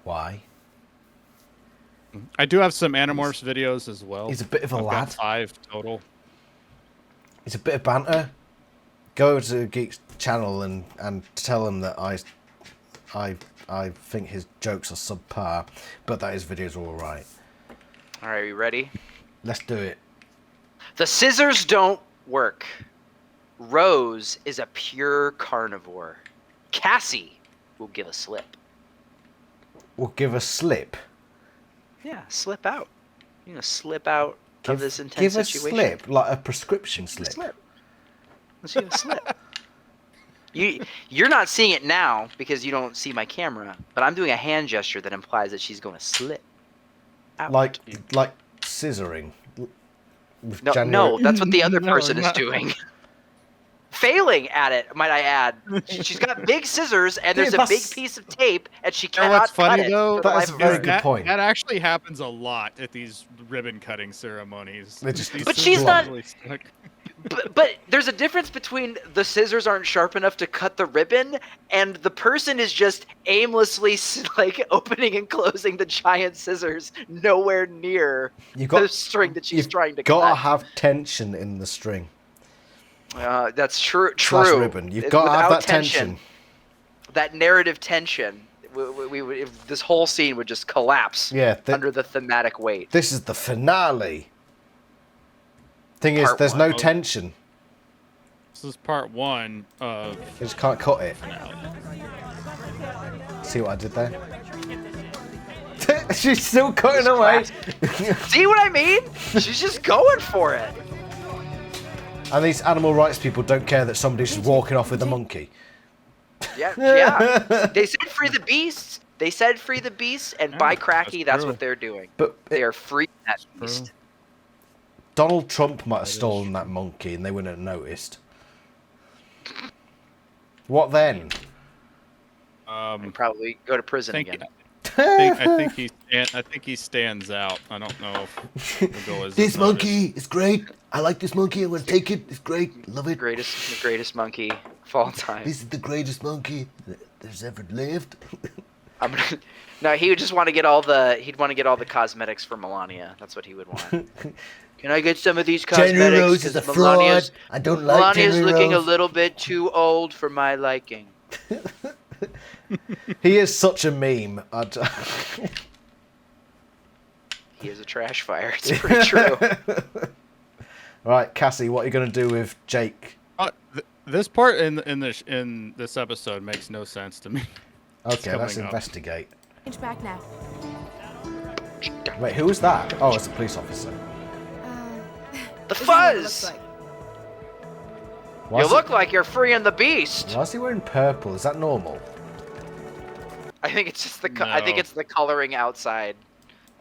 Speaker 1: why?
Speaker 2: I do have some Animorphs videos as well.
Speaker 1: He's a bit of a
Speaker 2: I've got
Speaker 1: lad.
Speaker 2: 5 total.
Speaker 1: It's a bit of banter. Go to Geek's channel and tell him that I think his jokes are subpar, but that his videos are all right.
Speaker 3: All right, you ready?
Speaker 1: Let's do it.
Speaker 3: The scissors don't work. Rose is a pure carnivore. Cassie will give a slip.
Speaker 1: We'll give a slip.
Speaker 3: Yeah, slip out. You're gonna slip out of this intense
Speaker 1: Give a
Speaker 3: situation.
Speaker 1: slip, like a prescription slip.
Speaker 3: Slip. Let's do a slip. You're not seeing it now because you don't see my camera, but I'm doing a hand gesture that implies that she's going to slip out.
Speaker 1: Like scissoring. With
Speaker 3: No,
Speaker 1: January-
Speaker 3: that's what the other
Speaker 2: No,
Speaker 3: person is
Speaker 2: not-
Speaker 3: doing. Failing at it, might I add. She's got big scissors and there's
Speaker 1: Yeah,
Speaker 3: a big
Speaker 1: that's-
Speaker 3: piece of tape and she
Speaker 2: You know
Speaker 3: cannot
Speaker 2: what's funny
Speaker 3: cut it
Speaker 2: though?
Speaker 3: for the
Speaker 1: That
Speaker 3: life
Speaker 1: is a
Speaker 3: of
Speaker 1: very
Speaker 3: her.
Speaker 1: good point.
Speaker 2: That actually happens a lot at these ribbon cutting ceremonies.
Speaker 1: They just-
Speaker 2: These
Speaker 3: But
Speaker 2: scissors
Speaker 3: she's not-
Speaker 2: really stuck.
Speaker 3: But there's a difference between the scissors aren't sharp enough to cut the ribbon and the person is just aimlessly like opening and closing the giant scissors nowhere near the string that she's trying to
Speaker 1: Gotta
Speaker 3: cut.
Speaker 1: have tension in the string.
Speaker 3: That's true.
Speaker 1: Slash
Speaker 3: True.
Speaker 1: ribbon. You've got to have
Speaker 3: Without
Speaker 1: that tension.
Speaker 3: that narrative tension. This whole scene would just collapse.
Speaker 1: Yeah,
Speaker 3: under the thematic weight.
Speaker 1: This is the finale. Thing is, there's no tension.
Speaker 2: This is part 1 of.
Speaker 1: You just can't cut it.
Speaker 2: Finale.
Speaker 1: See what I did there? She's still cutting away.
Speaker 3: See what I mean? She's just going for it.
Speaker 1: And these animal rights people don't care that somebody's just walking off with a monkey.
Speaker 3: Yeah. They said free the beasts. They said free the beasts, and by cracky, that's what they're doing.
Speaker 1: But
Speaker 3: they are freeing that beast.
Speaker 1: Donald Trump might have stolen that monkey, and they wouldn't have noticed. What then?
Speaker 3: And probably go to prison again.
Speaker 2: I think he stands out. I don't know if the goal is
Speaker 1: this monkey is great. I like this monkey. I'm gonna take it. It's great. Love it.
Speaker 3: The greatest monkey of all time.
Speaker 1: This is the greatest monkey there's ever lived.
Speaker 3: No, he would just want to get all the. He'd want to get all the cosmetics for Melania. That's what he would want. Can I get some of these cosmetics?
Speaker 1: January Rose is a fraud. I don't like
Speaker 3: Melania's
Speaker 1: January
Speaker 3: looking
Speaker 1: Rose.
Speaker 3: a little bit too old for my liking.
Speaker 1: He is such a meme.
Speaker 3: He is a trash fire. It's pretty true.
Speaker 1: Right, Cassie, what are you going to do with Jake?
Speaker 2: This part in this episode makes no sense to me.
Speaker 1: Okay, let's investigate.
Speaker 9: Change back now.
Speaker 1: Wait, who was that? Oh, it's a police officer.
Speaker 3: The fuzz! You look like you're freeing the beast.
Speaker 1: Why is he wearing purple? Is that normal?
Speaker 3: I think it's just I think it's the coloring outside.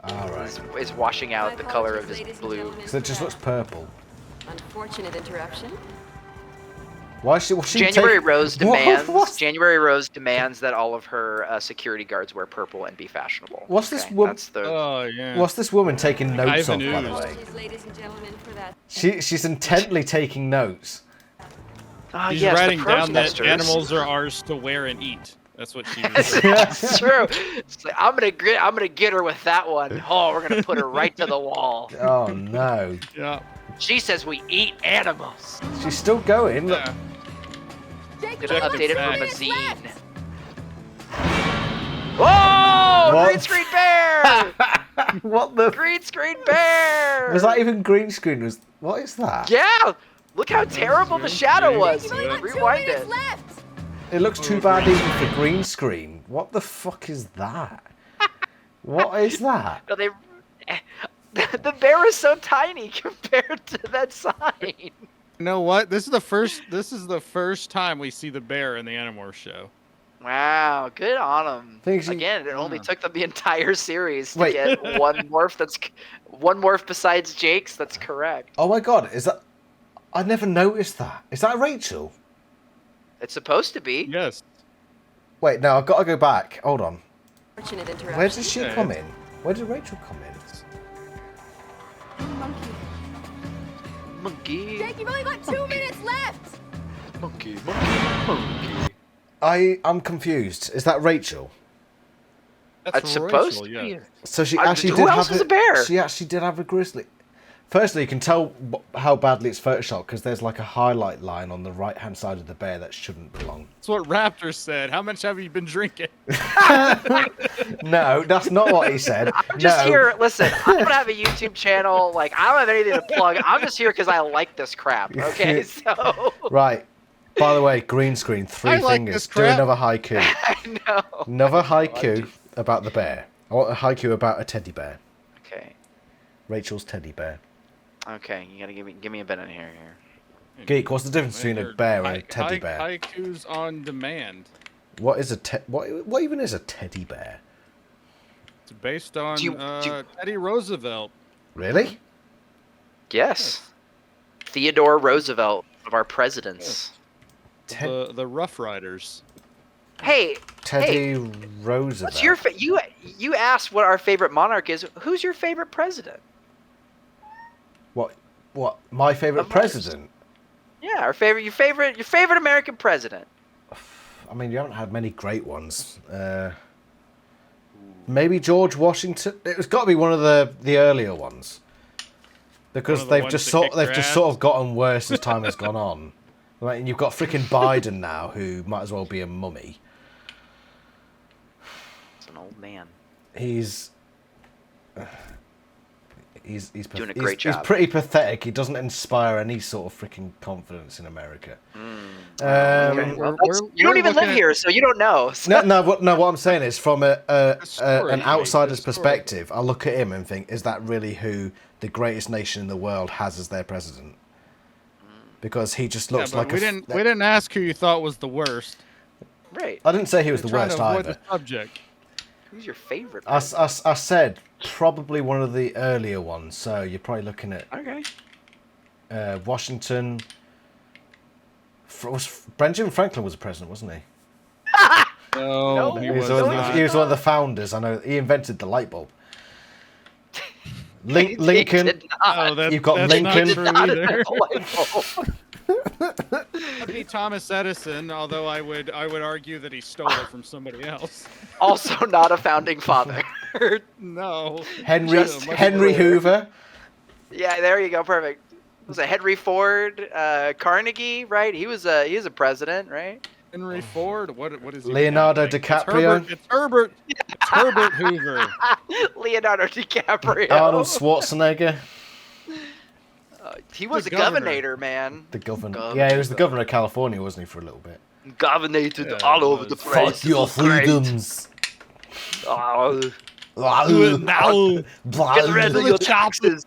Speaker 1: All right.
Speaker 3: Is washing out the color of his blue.
Speaker 1: Because it just looks purple.
Speaker 13: Unfortunate interruption.
Speaker 1: Why is she
Speaker 3: January Rose demands. January Rose demands that all of her security guards wear purple and be fashionable.
Speaker 1: What's this woman? What's this woman taking notes of, by the way? She's intently taking notes.
Speaker 2: She's writing down that animals are ours to wear and eat. That's what she was.
Speaker 3: That's true. It's like, I'm gonna get her with that one. Oh, we're gonna put her right to the wall.
Speaker 1: Oh no.
Speaker 2: Yeah.
Speaker 3: She says we eat animals.
Speaker 1: She's still going. Look.
Speaker 3: Gonna update it from a zine. Whoa!
Speaker 1: What?
Speaker 3: Green screen bear!
Speaker 1: What the?
Speaker 3: Green screen bear!
Speaker 1: Was that even green screen? What is that?
Speaker 3: Yeah! Look how terrible the shadow was. Rewind it.
Speaker 1: It looks too bad even for green screen. What the fuck is that? What is that?
Speaker 3: No, the bear is so tiny compared to that sign.
Speaker 2: You know what? This is the first time we see the bear in the Animorphs show.
Speaker 3: Wow, good on them. Again, it only took them the entire series to get one morph besides Jake's. That's correct.
Speaker 1: Oh my god, is that? I never noticed that. Is that Rachel?
Speaker 3: It's supposed to be.
Speaker 2: Yes.
Speaker 1: Wait, no, I've got to go back. Hold on.
Speaker 13: Unfortunate interruption.
Speaker 1: Where did she come in? Where did Rachel come in?
Speaker 3: Monkey.
Speaker 9: Jake, you've only got 2 minutes left.
Speaker 3: Monkey.
Speaker 1: I'm confused. Is that Rachel?
Speaker 3: That's supposed to be.
Speaker 1: So she actually did
Speaker 3: who else is a bear?
Speaker 1: She actually did have a grizzly. Firstly, you can tell how badly it's photoshopped because there's like a highlight line on the right-hand side of the bear that shouldn't belong.
Speaker 2: That's what Raptor said. How much have you been drinking?
Speaker 1: No, that's not what he said.
Speaker 3: I'm just here. Listen, I'm gonna have a YouTube channel. Like, I don't have anything to plug. I'm just here because I like this crap. Okay, so.
Speaker 1: Right. By the way, green screen, three fingers. Do another haiku.
Speaker 3: I know.
Speaker 1: Another haiku about the bear. I want a haiku about a teddy bear.
Speaker 3: Okay.
Speaker 1: Rachel's teddy bear.
Speaker 3: Okay, you gotta give me a bit in here.
Speaker 1: Geek, what's the difference between a bear and a teddy bear?
Speaker 2: Haikus on demand.
Speaker 1: What is what even is a teddy bear?
Speaker 2: It's based on Teddy Roosevelt.
Speaker 1: Really?
Speaker 3: Yes. Theodore Roosevelt, of our presidents.
Speaker 2: The Rough Riders.
Speaker 3: Hey,
Speaker 1: Teddy Roosevelt.
Speaker 3: What's your you asked what our favorite monarch is. Who's your favorite president?
Speaker 1: What? My favorite president?
Speaker 3: Yeah, your favorite American president.
Speaker 1: I mean, you haven't had many great ones. Maybe George Washington. It's got to be one of the earlier ones, because they've just sort of gotten worse as time has gone on. Like, and you've got freaking Biden now, who might as well be a mummy.
Speaker 3: an old man.
Speaker 1: He's
Speaker 3: doing a great job.
Speaker 1: He's pretty pathetic. He doesn't inspire any sort of freaking confidence in America.
Speaker 3: Okay. Well, you don't even live here, so you don't know. So.
Speaker 1: No. What I'm saying is, from an outsider's perspective, I look at him and think, is that really who the greatest nation in the world has as their president? Because he just looks like
Speaker 2: we didn't ask who you thought was the worst.
Speaker 3: Right.
Speaker 1: I didn't say he was the worst either.
Speaker 2: The subject.
Speaker 3: Who's your favorite?
Speaker 1: I said probably one of the earlier ones. So you're probably looking at Washington. Benjamin Franklin was the president, wasn't he?
Speaker 2: No, he was not.
Speaker 1: He was one of the founders. I know he invented the light bulb. Lincoln. You've got Lincoln.
Speaker 2: That'd be Thomas Edison, although I would argue that he stole it from somebody else.
Speaker 3: Also not a founding father.
Speaker 2: No.
Speaker 1: Henry Hoover.
Speaker 3: Yeah, there you go. Perfect. Was it Henry Ford, Carnegie, right? He was a president, right?
Speaker 2: Henry Ford. What is he?
Speaker 1: Leonardo DiCaprio.
Speaker 2: It's Herbert Hoover.
Speaker 3: Leonardo DiCaprio.
Speaker 1: Arnold Schwarzenegger.
Speaker 3: He was a governor, man.
Speaker 1: The governor. Yeah, he was the governor of California, wasn't he, for a little bit?
Speaker 3: Governated all over the place.
Speaker 1: Fuck your freedoms.
Speaker 3: Oh.
Speaker 1: Get
Speaker 3: rid of your taxes.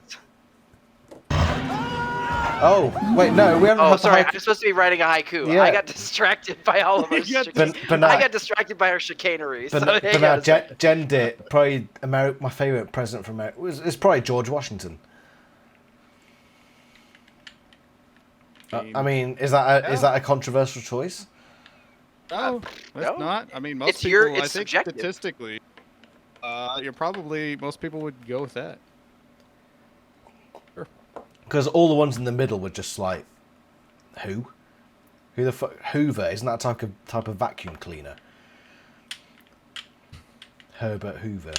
Speaker 1: Oh, wait, no, we haven't.
Speaker 3: Oh, sorry, I'm supposed to be writing a haiku.
Speaker 1: Yeah.
Speaker 3: I got distracted by all of our I got distracted by our chicanery.
Speaker 1: Jen did. Probably my favourite president from America is probably George Washington. I mean, is that a controversial choice?
Speaker 2: No, that's not. I mean, most people, I think
Speaker 3: subjective.
Speaker 2: Statistically, most people would go with that.
Speaker 1: Because all the ones in the middle were just like, who the fuck? Hoover, isn't that a type of vacuum cleaner? Herbert Hoover.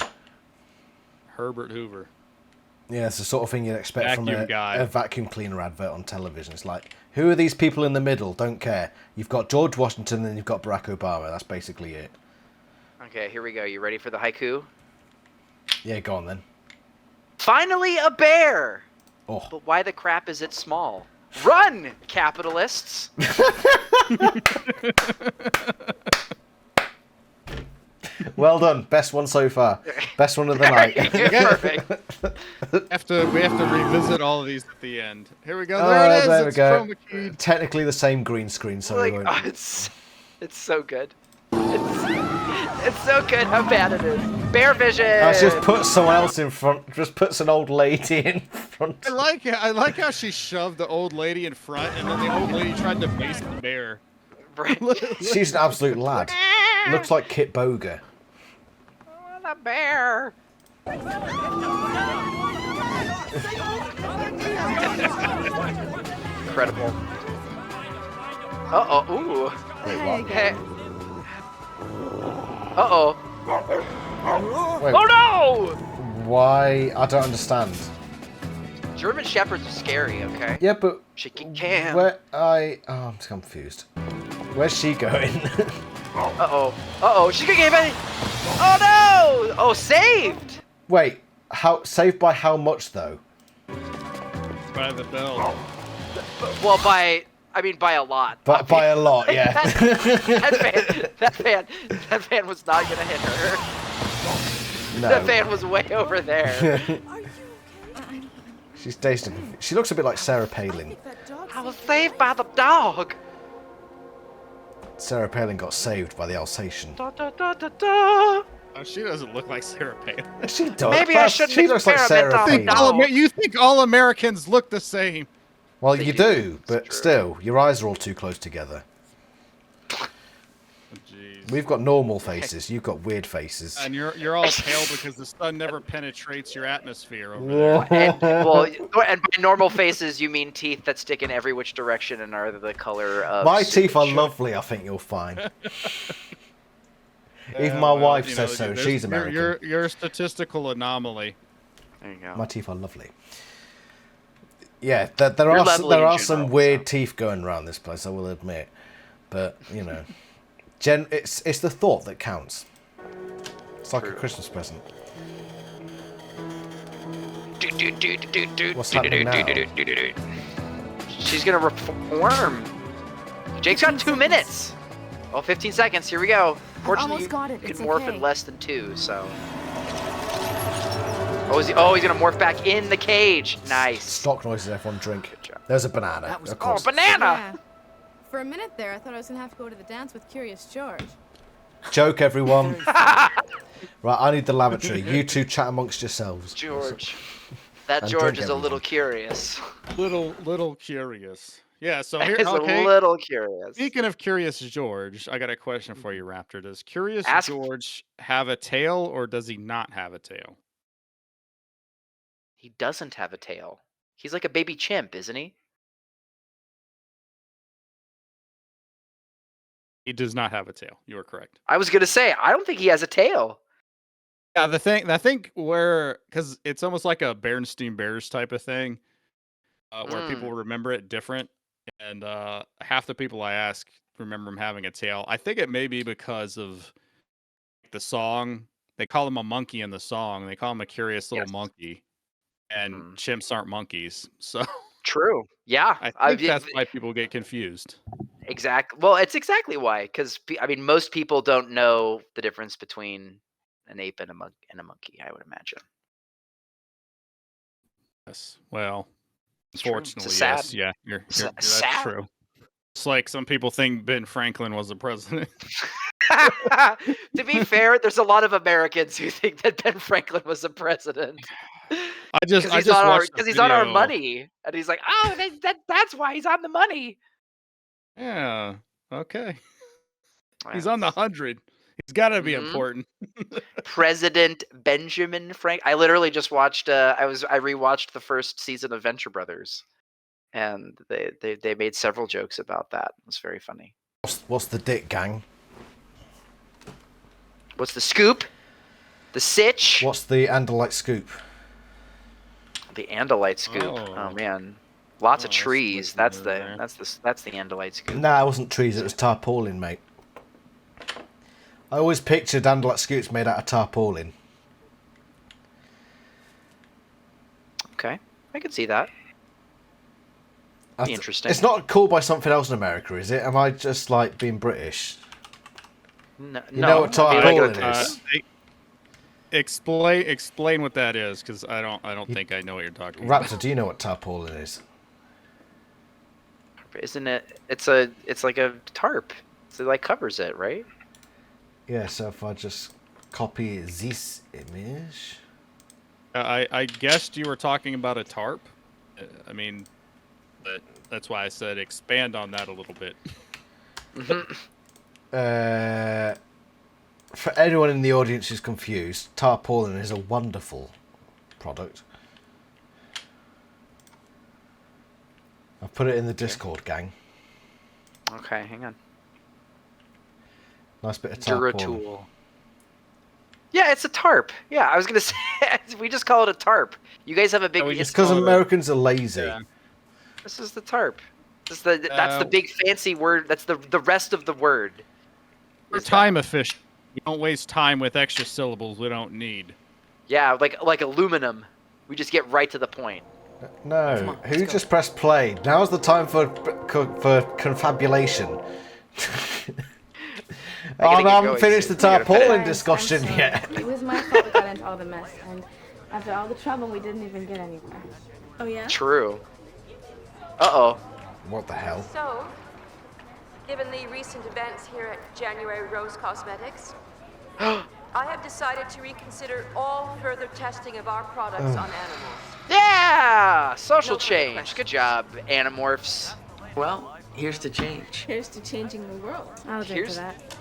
Speaker 1: Yeah, it's the sort of thing you'd expect from a vacuum cleaner advert on television. It's like, who are these people in the middle? Don't care. You've got George Washington and then you've got Barack Obama. That's basically it.
Speaker 3: Okay, here we go. You ready for the haiku?
Speaker 1: Yeah, go on then.
Speaker 3: Finally a bear!
Speaker 1: Oh.
Speaker 3: But why the crap is it small? Run, capitalists!
Speaker 1: Well done. Best one so far. Best one of the night.
Speaker 3: Perfect.
Speaker 2: We have to revisit all of these at the end. Here we go. There it is.
Speaker 1: There we go.
Speaker 2: Chroma keyed.
Speaker 1: Technically the same green screen, so
Speaker 3: it's so good. It's so good how bad it is. Bear vision.
Speaker 1: Just put someone else in front. Just puts an old lady in front.
Speaker 2: I like how she shoved the old lady in front, and then the old lady tried to face the bear.
Speaker 3: Right.
Speaker 1: She's an absolute lad. Looks like Kit Boga.
Speaker 3: Oh, the bear. Incredible. Uh-oh. Ooh.
Speaker 1: Wait, what?
Speaker 3: Hey. Uh-oh.
Speaker 1: Wait,
Speaker 3: oh no!
Speaker 1: Why? I don't understand.
Speaker 3: German Shepherds are scary, okay?
Speaker 1: Yeah, but
Speaker 3: Shaky cam.
Speaker 1: I'm confused. Where's she going?
Speaker 3: Uh-oh. Uh-oh. She gave it. Oh no! Oh, saved!
Speaker 1: Wait, saved by how much though?
Speaker 2: By the bell.
Speaker 3: Well, by a lot.
Speaker 1: But by a lot, yeah.
Speaker 3: that fan was not gonna hit her.
Speaker 1: No.
Speaker 3: That fan was way over there.
Speaker 1: She's dazed. She looks a bit like Sarah Palin.
Speaker 3: I was saved by the dog.
Speaker 1: Sarah Palin got saved by the Alsatian.
Speaker 3: Da, da, da, da, da.
Speaker 2: Oh, she doesn't look like Sarah Palin.
Speaker 1: She does.
Speaker 3: Maybe I shouldn't
Speaker 1: She looks like Sarah Palin.
Speaker 2: You think all Americans look the same?
Speaker 1: Well, you do, but still, your eyes are all too close together.
Speaker 2: Jeez.
Speaker 1: We've got normal faces. You've got weird faces.
Speaker 2: And you're all pale because the sun never penetrates your atmosphere over there.
Speaker 3: And by normal faces, you mean teeth that stick in every which direction and are the color of.
Speaker 1: My teeth are lovely. I think you'll find. Even my wife says so. She's American.
Speaker 2: You're a statistical anomaly.
Speaker 3: There you go.
Speaker 1: My teeth are lovely. Yeah, there are some weird teeth going around this place, I will admit. But, you know, it's the thought that counts. It's like a Christmas present. What's
Speaker 3: What's
Speaker 1: happening now?
Speaker 3: She's gonna reform. Jake's got 2 minutes. Well, 15 seconds. Here we go. Fortunately,
Speaker 13: almost got it.
Speaker 3: you
Speaker 13: It's
Speaker 3: can morph
Speaker 13: okay.
Speaker 3: in less than 2. So. He's gonna morph back in the cage. Nice.
Speaker 1: Stock noises everyone drink. There's a banana. Of course.
Speaker 3: Oh, banana!
Speaker 9: Yeah. For a minute there, I thought I was gonna have to go to the dance with Curious George.
Speaker 1: Joke, everyone. Right, I need the lavatory. You two chat amongst yourselves.
Speaker 3: George. That
Speaker 1: And
Speaker 3: George
Speaker 1: drink,
Speaker 3: is a little
Speaker 1: everyone.
Speaker 3: curious.
Speaker 2: Little curious. Yeah, so here,
Speaker 3: He's
Speaker 2: okay.
Speaker 3: a little curious.
Speaker 2: Speaking of Curious George, I got a question for you, Raptor. Does Curious
Speaker 3: Ask-
Speaker 2: George have a tail, or does he not have a tail?
Speaker 3: He doesn't have a tail. He's like a baby chimp, isn't he?
Speaker 2: He does not have a tail. You are correct.
Speaker 3: I was gonna say, I don't think he has a tail.
Speaker 2: Yeah, the thing I think because it's almost like a Berenstain Bears type of thing, where people remember it different, and half the people I ask remember him having a tail. I think it may be because of the song. They call him a monkey in the song. They call him a curious little monkey, and chimps aren't monkeys. So
Speaker 3: True. Yeah.
Speaker 2: I think that's why people get confused.
Speaker 3: Exactly. Well, it's exactly why. Because I mean, most people don't know the difference between an ape and a monkey. I would imagine.
Speaker 2: Yes. Well,
Speaker 3: It's true.
Speaker 2: unfortunately,
Speaker 3: It's sad.
Speaker 2: yes. Yeah, that's
Speaker 3: sad.
Speaker 2: true. It's like some people think Ben Franklin was the president.
Speaker 3: To be fair, there's a lot of Americans who think that Ben Franklin was the president.
Speaker 2: Because
Speaker 3: he's on our money, and he's like, oh, that's why he's on the money.
Speaker 2: Yeah. Okay. He's on the 100. He's got to be
Speaker 3: Mhm.
Speaker 2: important.
Speaker 3: President Benjamin Frank. I literally just watched. I rewatched the first season of Venture Brothers, and they made several jokes about that. It was very funny.
Speaker 1: What's the dick, gang?
Speaker 3: What's the scoop? The sitch?
Speaker 1: What's the Andalite scoop?
Speaker 3: The Andalite scoop. Oh man, lots of trees. That's the Andalite scoop.
Speaker 1: Nah, it wasn't trees. It was tarpaulin, mate. I always pictured Andalite scoops made out of tarpaulin.
Speaker 3: Okay, I can see that. Interesting.
Speaker 1: It's not called by something else in America, is it? Am I just like being British?
Speaker 3: No,
Speaker 1: You know what tarpaulin is?
Speaker 2: Explain what that is, because I don't think I know what you're talking about.
Speaker 1: Raptor, do you know what tarpaulin is?
Speaker 3: Isn't it? It's like a tarp. So it like covers it, right?
Speaker 1: Yeah. So if I just copy this image.
Speaker 2: I guessed you were talking about a tarp. I mean, but that's why I said expand on that a little bit.
Speaker 1: For anyone in the audience who's confused, tarpaulin is a wonderful product. I've put it in the Discord, gang.
Speaker 3: Okay, hang on.
Speaker 1: Nice bit of tarpaulin.
Speaker 3: Duratool. Yeah, it's a tarp. Yeah, I was gonna say we just call it a tarp. You guys have a big.
Speaker 1: It's because Americans are lazy.
Speaker 3: Yeah. This is the tarp. That's the big fancy word. That's the rest of the word.
Speaker 2: We're time efficient. We don't waste time with extra syllables we don't need.
Speaker 3: Yeah, like aluminum. We just get right to the point.
Speaker 1: No, who just pressed play? Now's the time for confabulation. I haven't finished the tarpaulin discussion yet.
Speaker 9: It was my fault we got into all the mess, and after all the trouble, we didn't even get anywhere. Oh yeah?
Speaker 3: True. Uh-oh.
Speaker 1: What the hell?
Speaker 13: So, given the recent events here at January Rose Cosmetics, I have decided to reconsider all further testing of our products on animals.
Speaker 3: Yeah! Social change. Good job, Animorphs.
Speaker 4: Well, here's to change.
Speaker 9: Here's to changing the world. I'll drink to that.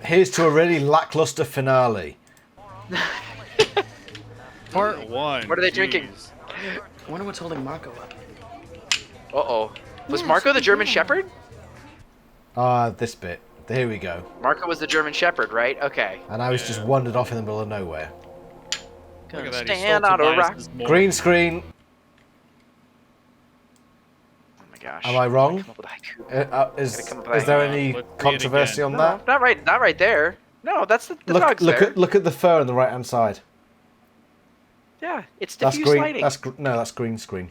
Speaker 1: Here's to a really lackluster finale.
Speaker 2: Part 1.
Speaker 3: What are they drinking?
Speaker 4: I wonder what's holding Marco up.
Speaker 3: Uh-oh. Was Marco the German Shepherd?
Speaker 1: This bit. Here we go.
Speaker 3: Marco was the German Shepherd, right? Okay.
Speaker 1: And I was just wandered off in the middle of nowhere.
Speaker 2: Look at that.
Speaker 3: Stand on a rock.
Speaker 1: Green screen.
Speaker 3: Oh my gosh.
Speaker 1: Am I wrong?
Speaker 3: Come up with a haiku.
Speaker 1: Is there any controversy on that?
Speaker 3: Not right there. No, that's the dog's there.
Speaker 1: Look at the fur on the right hand side.
Speaker 3: Yeah, it's
Speaker 1: That's
Speaker 3: diffuse
Speaker 1: green.
Speaker 3: lighting.
Speaker 1: That's green screen.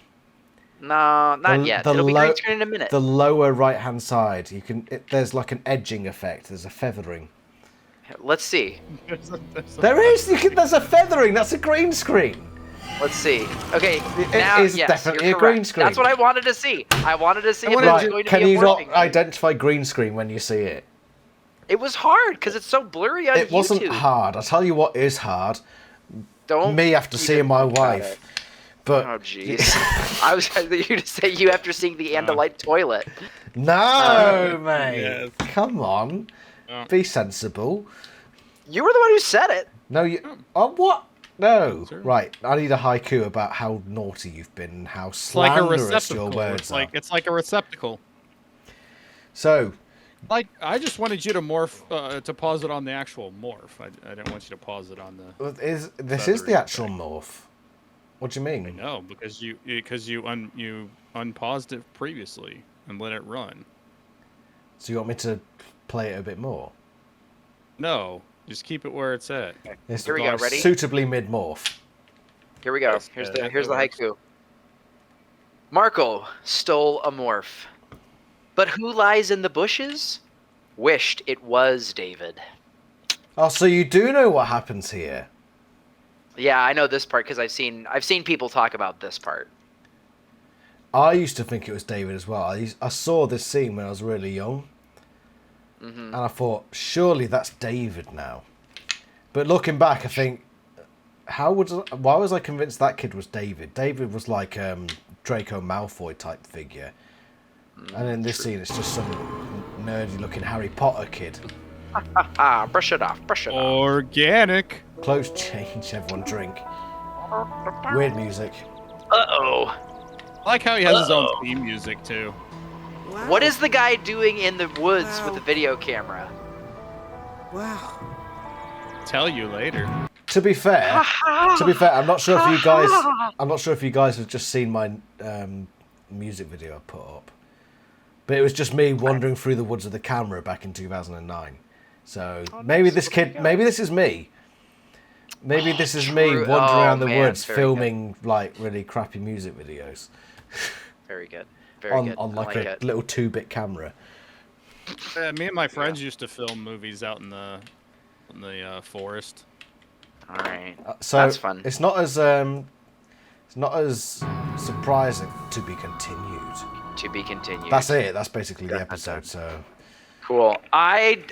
Speaker 3: No, not yet. It'll be green screen in a minute.
Speaker 1: The lower right hand side, there's like an edging effect. There's a feathering.
Speaker 3: Let's see.
Speaker 1: There is. There's a feathering. That's a green screen.
Speaker 3: Let's see. Okay,
Speaker 1: it is definitely a green screen.
Speaker 3: That's what I wanted to see. I wanted to see if it was going to be
Speaker 1: Can
Speaker 3: a
Speaker 1: you not
Speaker 3: morphing.
Speaker 1: identify green screen when you see it?
Speaker 3: It was hard because it's so blurry on YouTube.
Speaker 1: It wasn't hard. I'll tell you what is hard.
Speaker 3: Don't
Speaker 1: me after seeing my wife. But
Speaker 3: oh jeez, I was expecting you to say you after seeing the Andalite toilet.
Speaker 1: No, mate. Yes. Come on, be sensible.
Speaker 3: You were the one who said it.
Speaker 1: No, you. Oh, what? No. Right. I need a haiku about how naughty you've been and how slanderous your words are.
Speaker 2: It's like a receptacle.
Speaker 1: So.
Speaker 2: Like, I just wanted you to morph, to pause it on the actual morph. I didn't want you to pause it on the.
Speaker 1: This is the actual morph. What do you mean?
Speaker 2: I know, because you unpaused it previously and let it run.
Speaker 1: So you want me to play it a bit more?
Speaker 2: No, just keep it where it's at.
Speaker 3: Here we go. Ready?
Speaker 1: Suitably mid morph.
Speaker 3: Here we go. Here's the haiku. Marco stole a morph. But who lies in the bushes? Wished it was David.
Speaker 1: Oh, so you do know what happens here?
Speaker 3: Yeah, I know this part because I've seen people talk about this part.
Speaker 1: I used to think it was David as well. I saw this scene when I was really young, and I thought, surely that's David now. But looking back, I think, why was I convinced that kid was David? David was like Draco Malfoy type figure. And in this scene, it's just some nerdy-looking Harry Potter kid.
Speaker 3: Brush it off, brush it off.
Speaker 2: Organic.
Speaker 1: Clothes change, everyone drink. Weird music.
Speaker 3: Uh-oh.
Speaker 2: I like how he has his own theme music, too.
Speaker 3: Wow. What is the guy doing in the woods with the video camera?
Speaker 10: Wow.
Speaker 2: Tell you later.
Speaker 1: To be fair, I'm not sure if you guys have just seen my music video I put up. But it was just me wandering through the woods with the camera back in 2009. So maybe this is me. Maybe this is me wandering around the woods filming like really crappy music videos.
Speaker 3: Very good. Very good.
Speaker 1: On like a little 2-bit camera.
Speaker 2: Me and my friends used to film movies out in the forest.
Speaker 3: All right.
Speaker 1: So
Speaker 3: that's fun.
Speaker 1: It's not as surprising to be continued.
Speaker 3: To be continued.
Speaker 1: That's it. That's basically the episode. So
Speaker 3: cool. All right,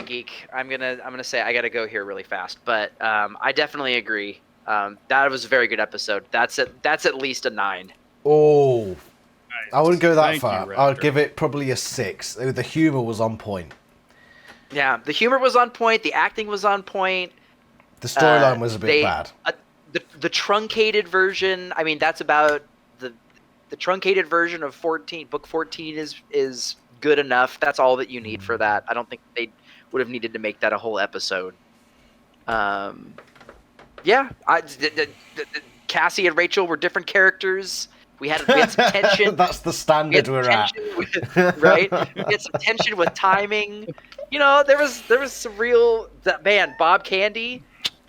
Speaker 3: Geek. I'm gonna say I gotta go here really fast, but I definitely agree. That was a very good episode. That's at least a 9.
Speaker 1: Oh, nice. I wouldn't go that
Speaker 2: Thank
Speaker 1: far.
Speaker 2: you,
Speaker 1: I'd give it probably a 6. The humor was on point.
Speaker 3: Yeah, the humor was on point. The acting was on point.
Speaker 1: The storyline was a bit bad.
Speaker 3: The truncated version. I mean, that's about the truncated version of book 14 is good enough. That's all that you need for that. I don't think they would have needed to make that a whole episode. Yeah, Cassie and Rachel were different characters. We had some tension.
Speaker 1: That's the standard we're at.
Speaker 3: Right? We had some tension with timing. You know, there was some real man. Bob Candy,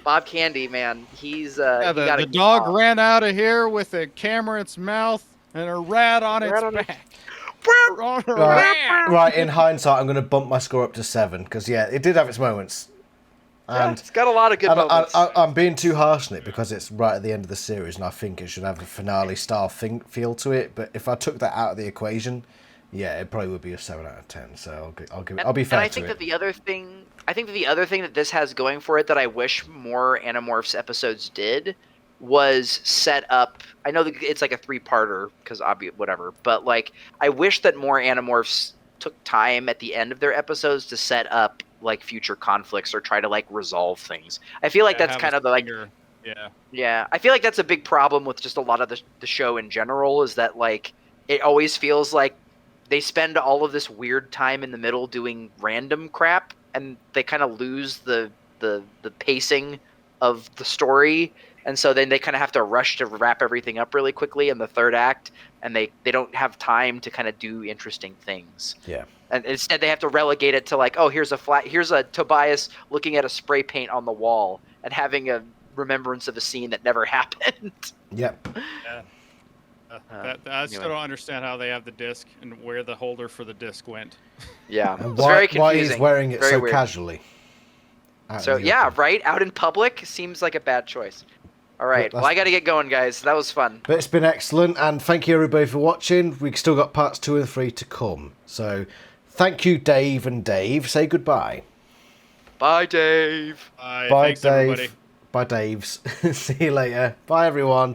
Speaker 3: man. He's
Speaker 2: the dog ran out of here with a camera in its mouth and a rat on its back.
Speaker 1: Right, in hindsight, I'm going to bump my score up to 7 because it did have its moments. And
Speaker 3: it's got a lot of good moments.
Speaker 1: I'm being too harsh on it because it's right at the end of the series, and I think it should have a finale style feel to it. But if I took that out of the equation, it probably would be a 7 out of 10. So I'll be fair to it.
Speaker 3: I think that the other thing that this has going for it that I wish more Animorphs episodes did was set up. I know that it's like a 3-parter because whatever, but like I wish that more Animorphs took time at the end of their episodes to set up like future conflicts or try to like resolve things. I feel like that's kind of I feel like that's a big problem with just a lot of the show in general, is that like it always feels like they spend all of this weird time in the middle doing random crap, and they kind of lose the pacing of the story, and so then they kind of have to rush to wrap everything up really quickly in the third act, and they don't have time to kind of do interesting things.
Speaker 1: Yeah.
Speaker 3: And instead, they have to relegate it to like, oh, here's a Tobias looking at a spray paint on the wall and having a remembrance of a scene that never happened.
Speaker 1: Yep.
Speaker 2: Yeah. I still don't understand how they have the disc and where the holder for the disc went.
Speaker 3: Yeah,
Speaker 1: And
Speaker 3: it's very confusing.
Speaker 1: why he's wearing it
Speaker 3: very
Speaker 1: so
Speaker 3: weird.
Speaker 1: casually.
Speaker 3: So yeah, right, out in public seems like a bad choice. All right, well, I got to get going, guys. That was fun.
Speaker 1: But it's been excellent, and thank you everybody for watching. We've still got parts 2 and 3 to come. So thank you, Dave and Dave. Say goodbye.
Speaker 3: Bye, Dave.
Speaker 2: Bye.
Speaker 1: Bye,
Speaker 2: Thanks,
Speaker 1: Dave.
Speaker 2: everybody.
Speaker 1: Bye, Daves. See you later. Bye, everyone.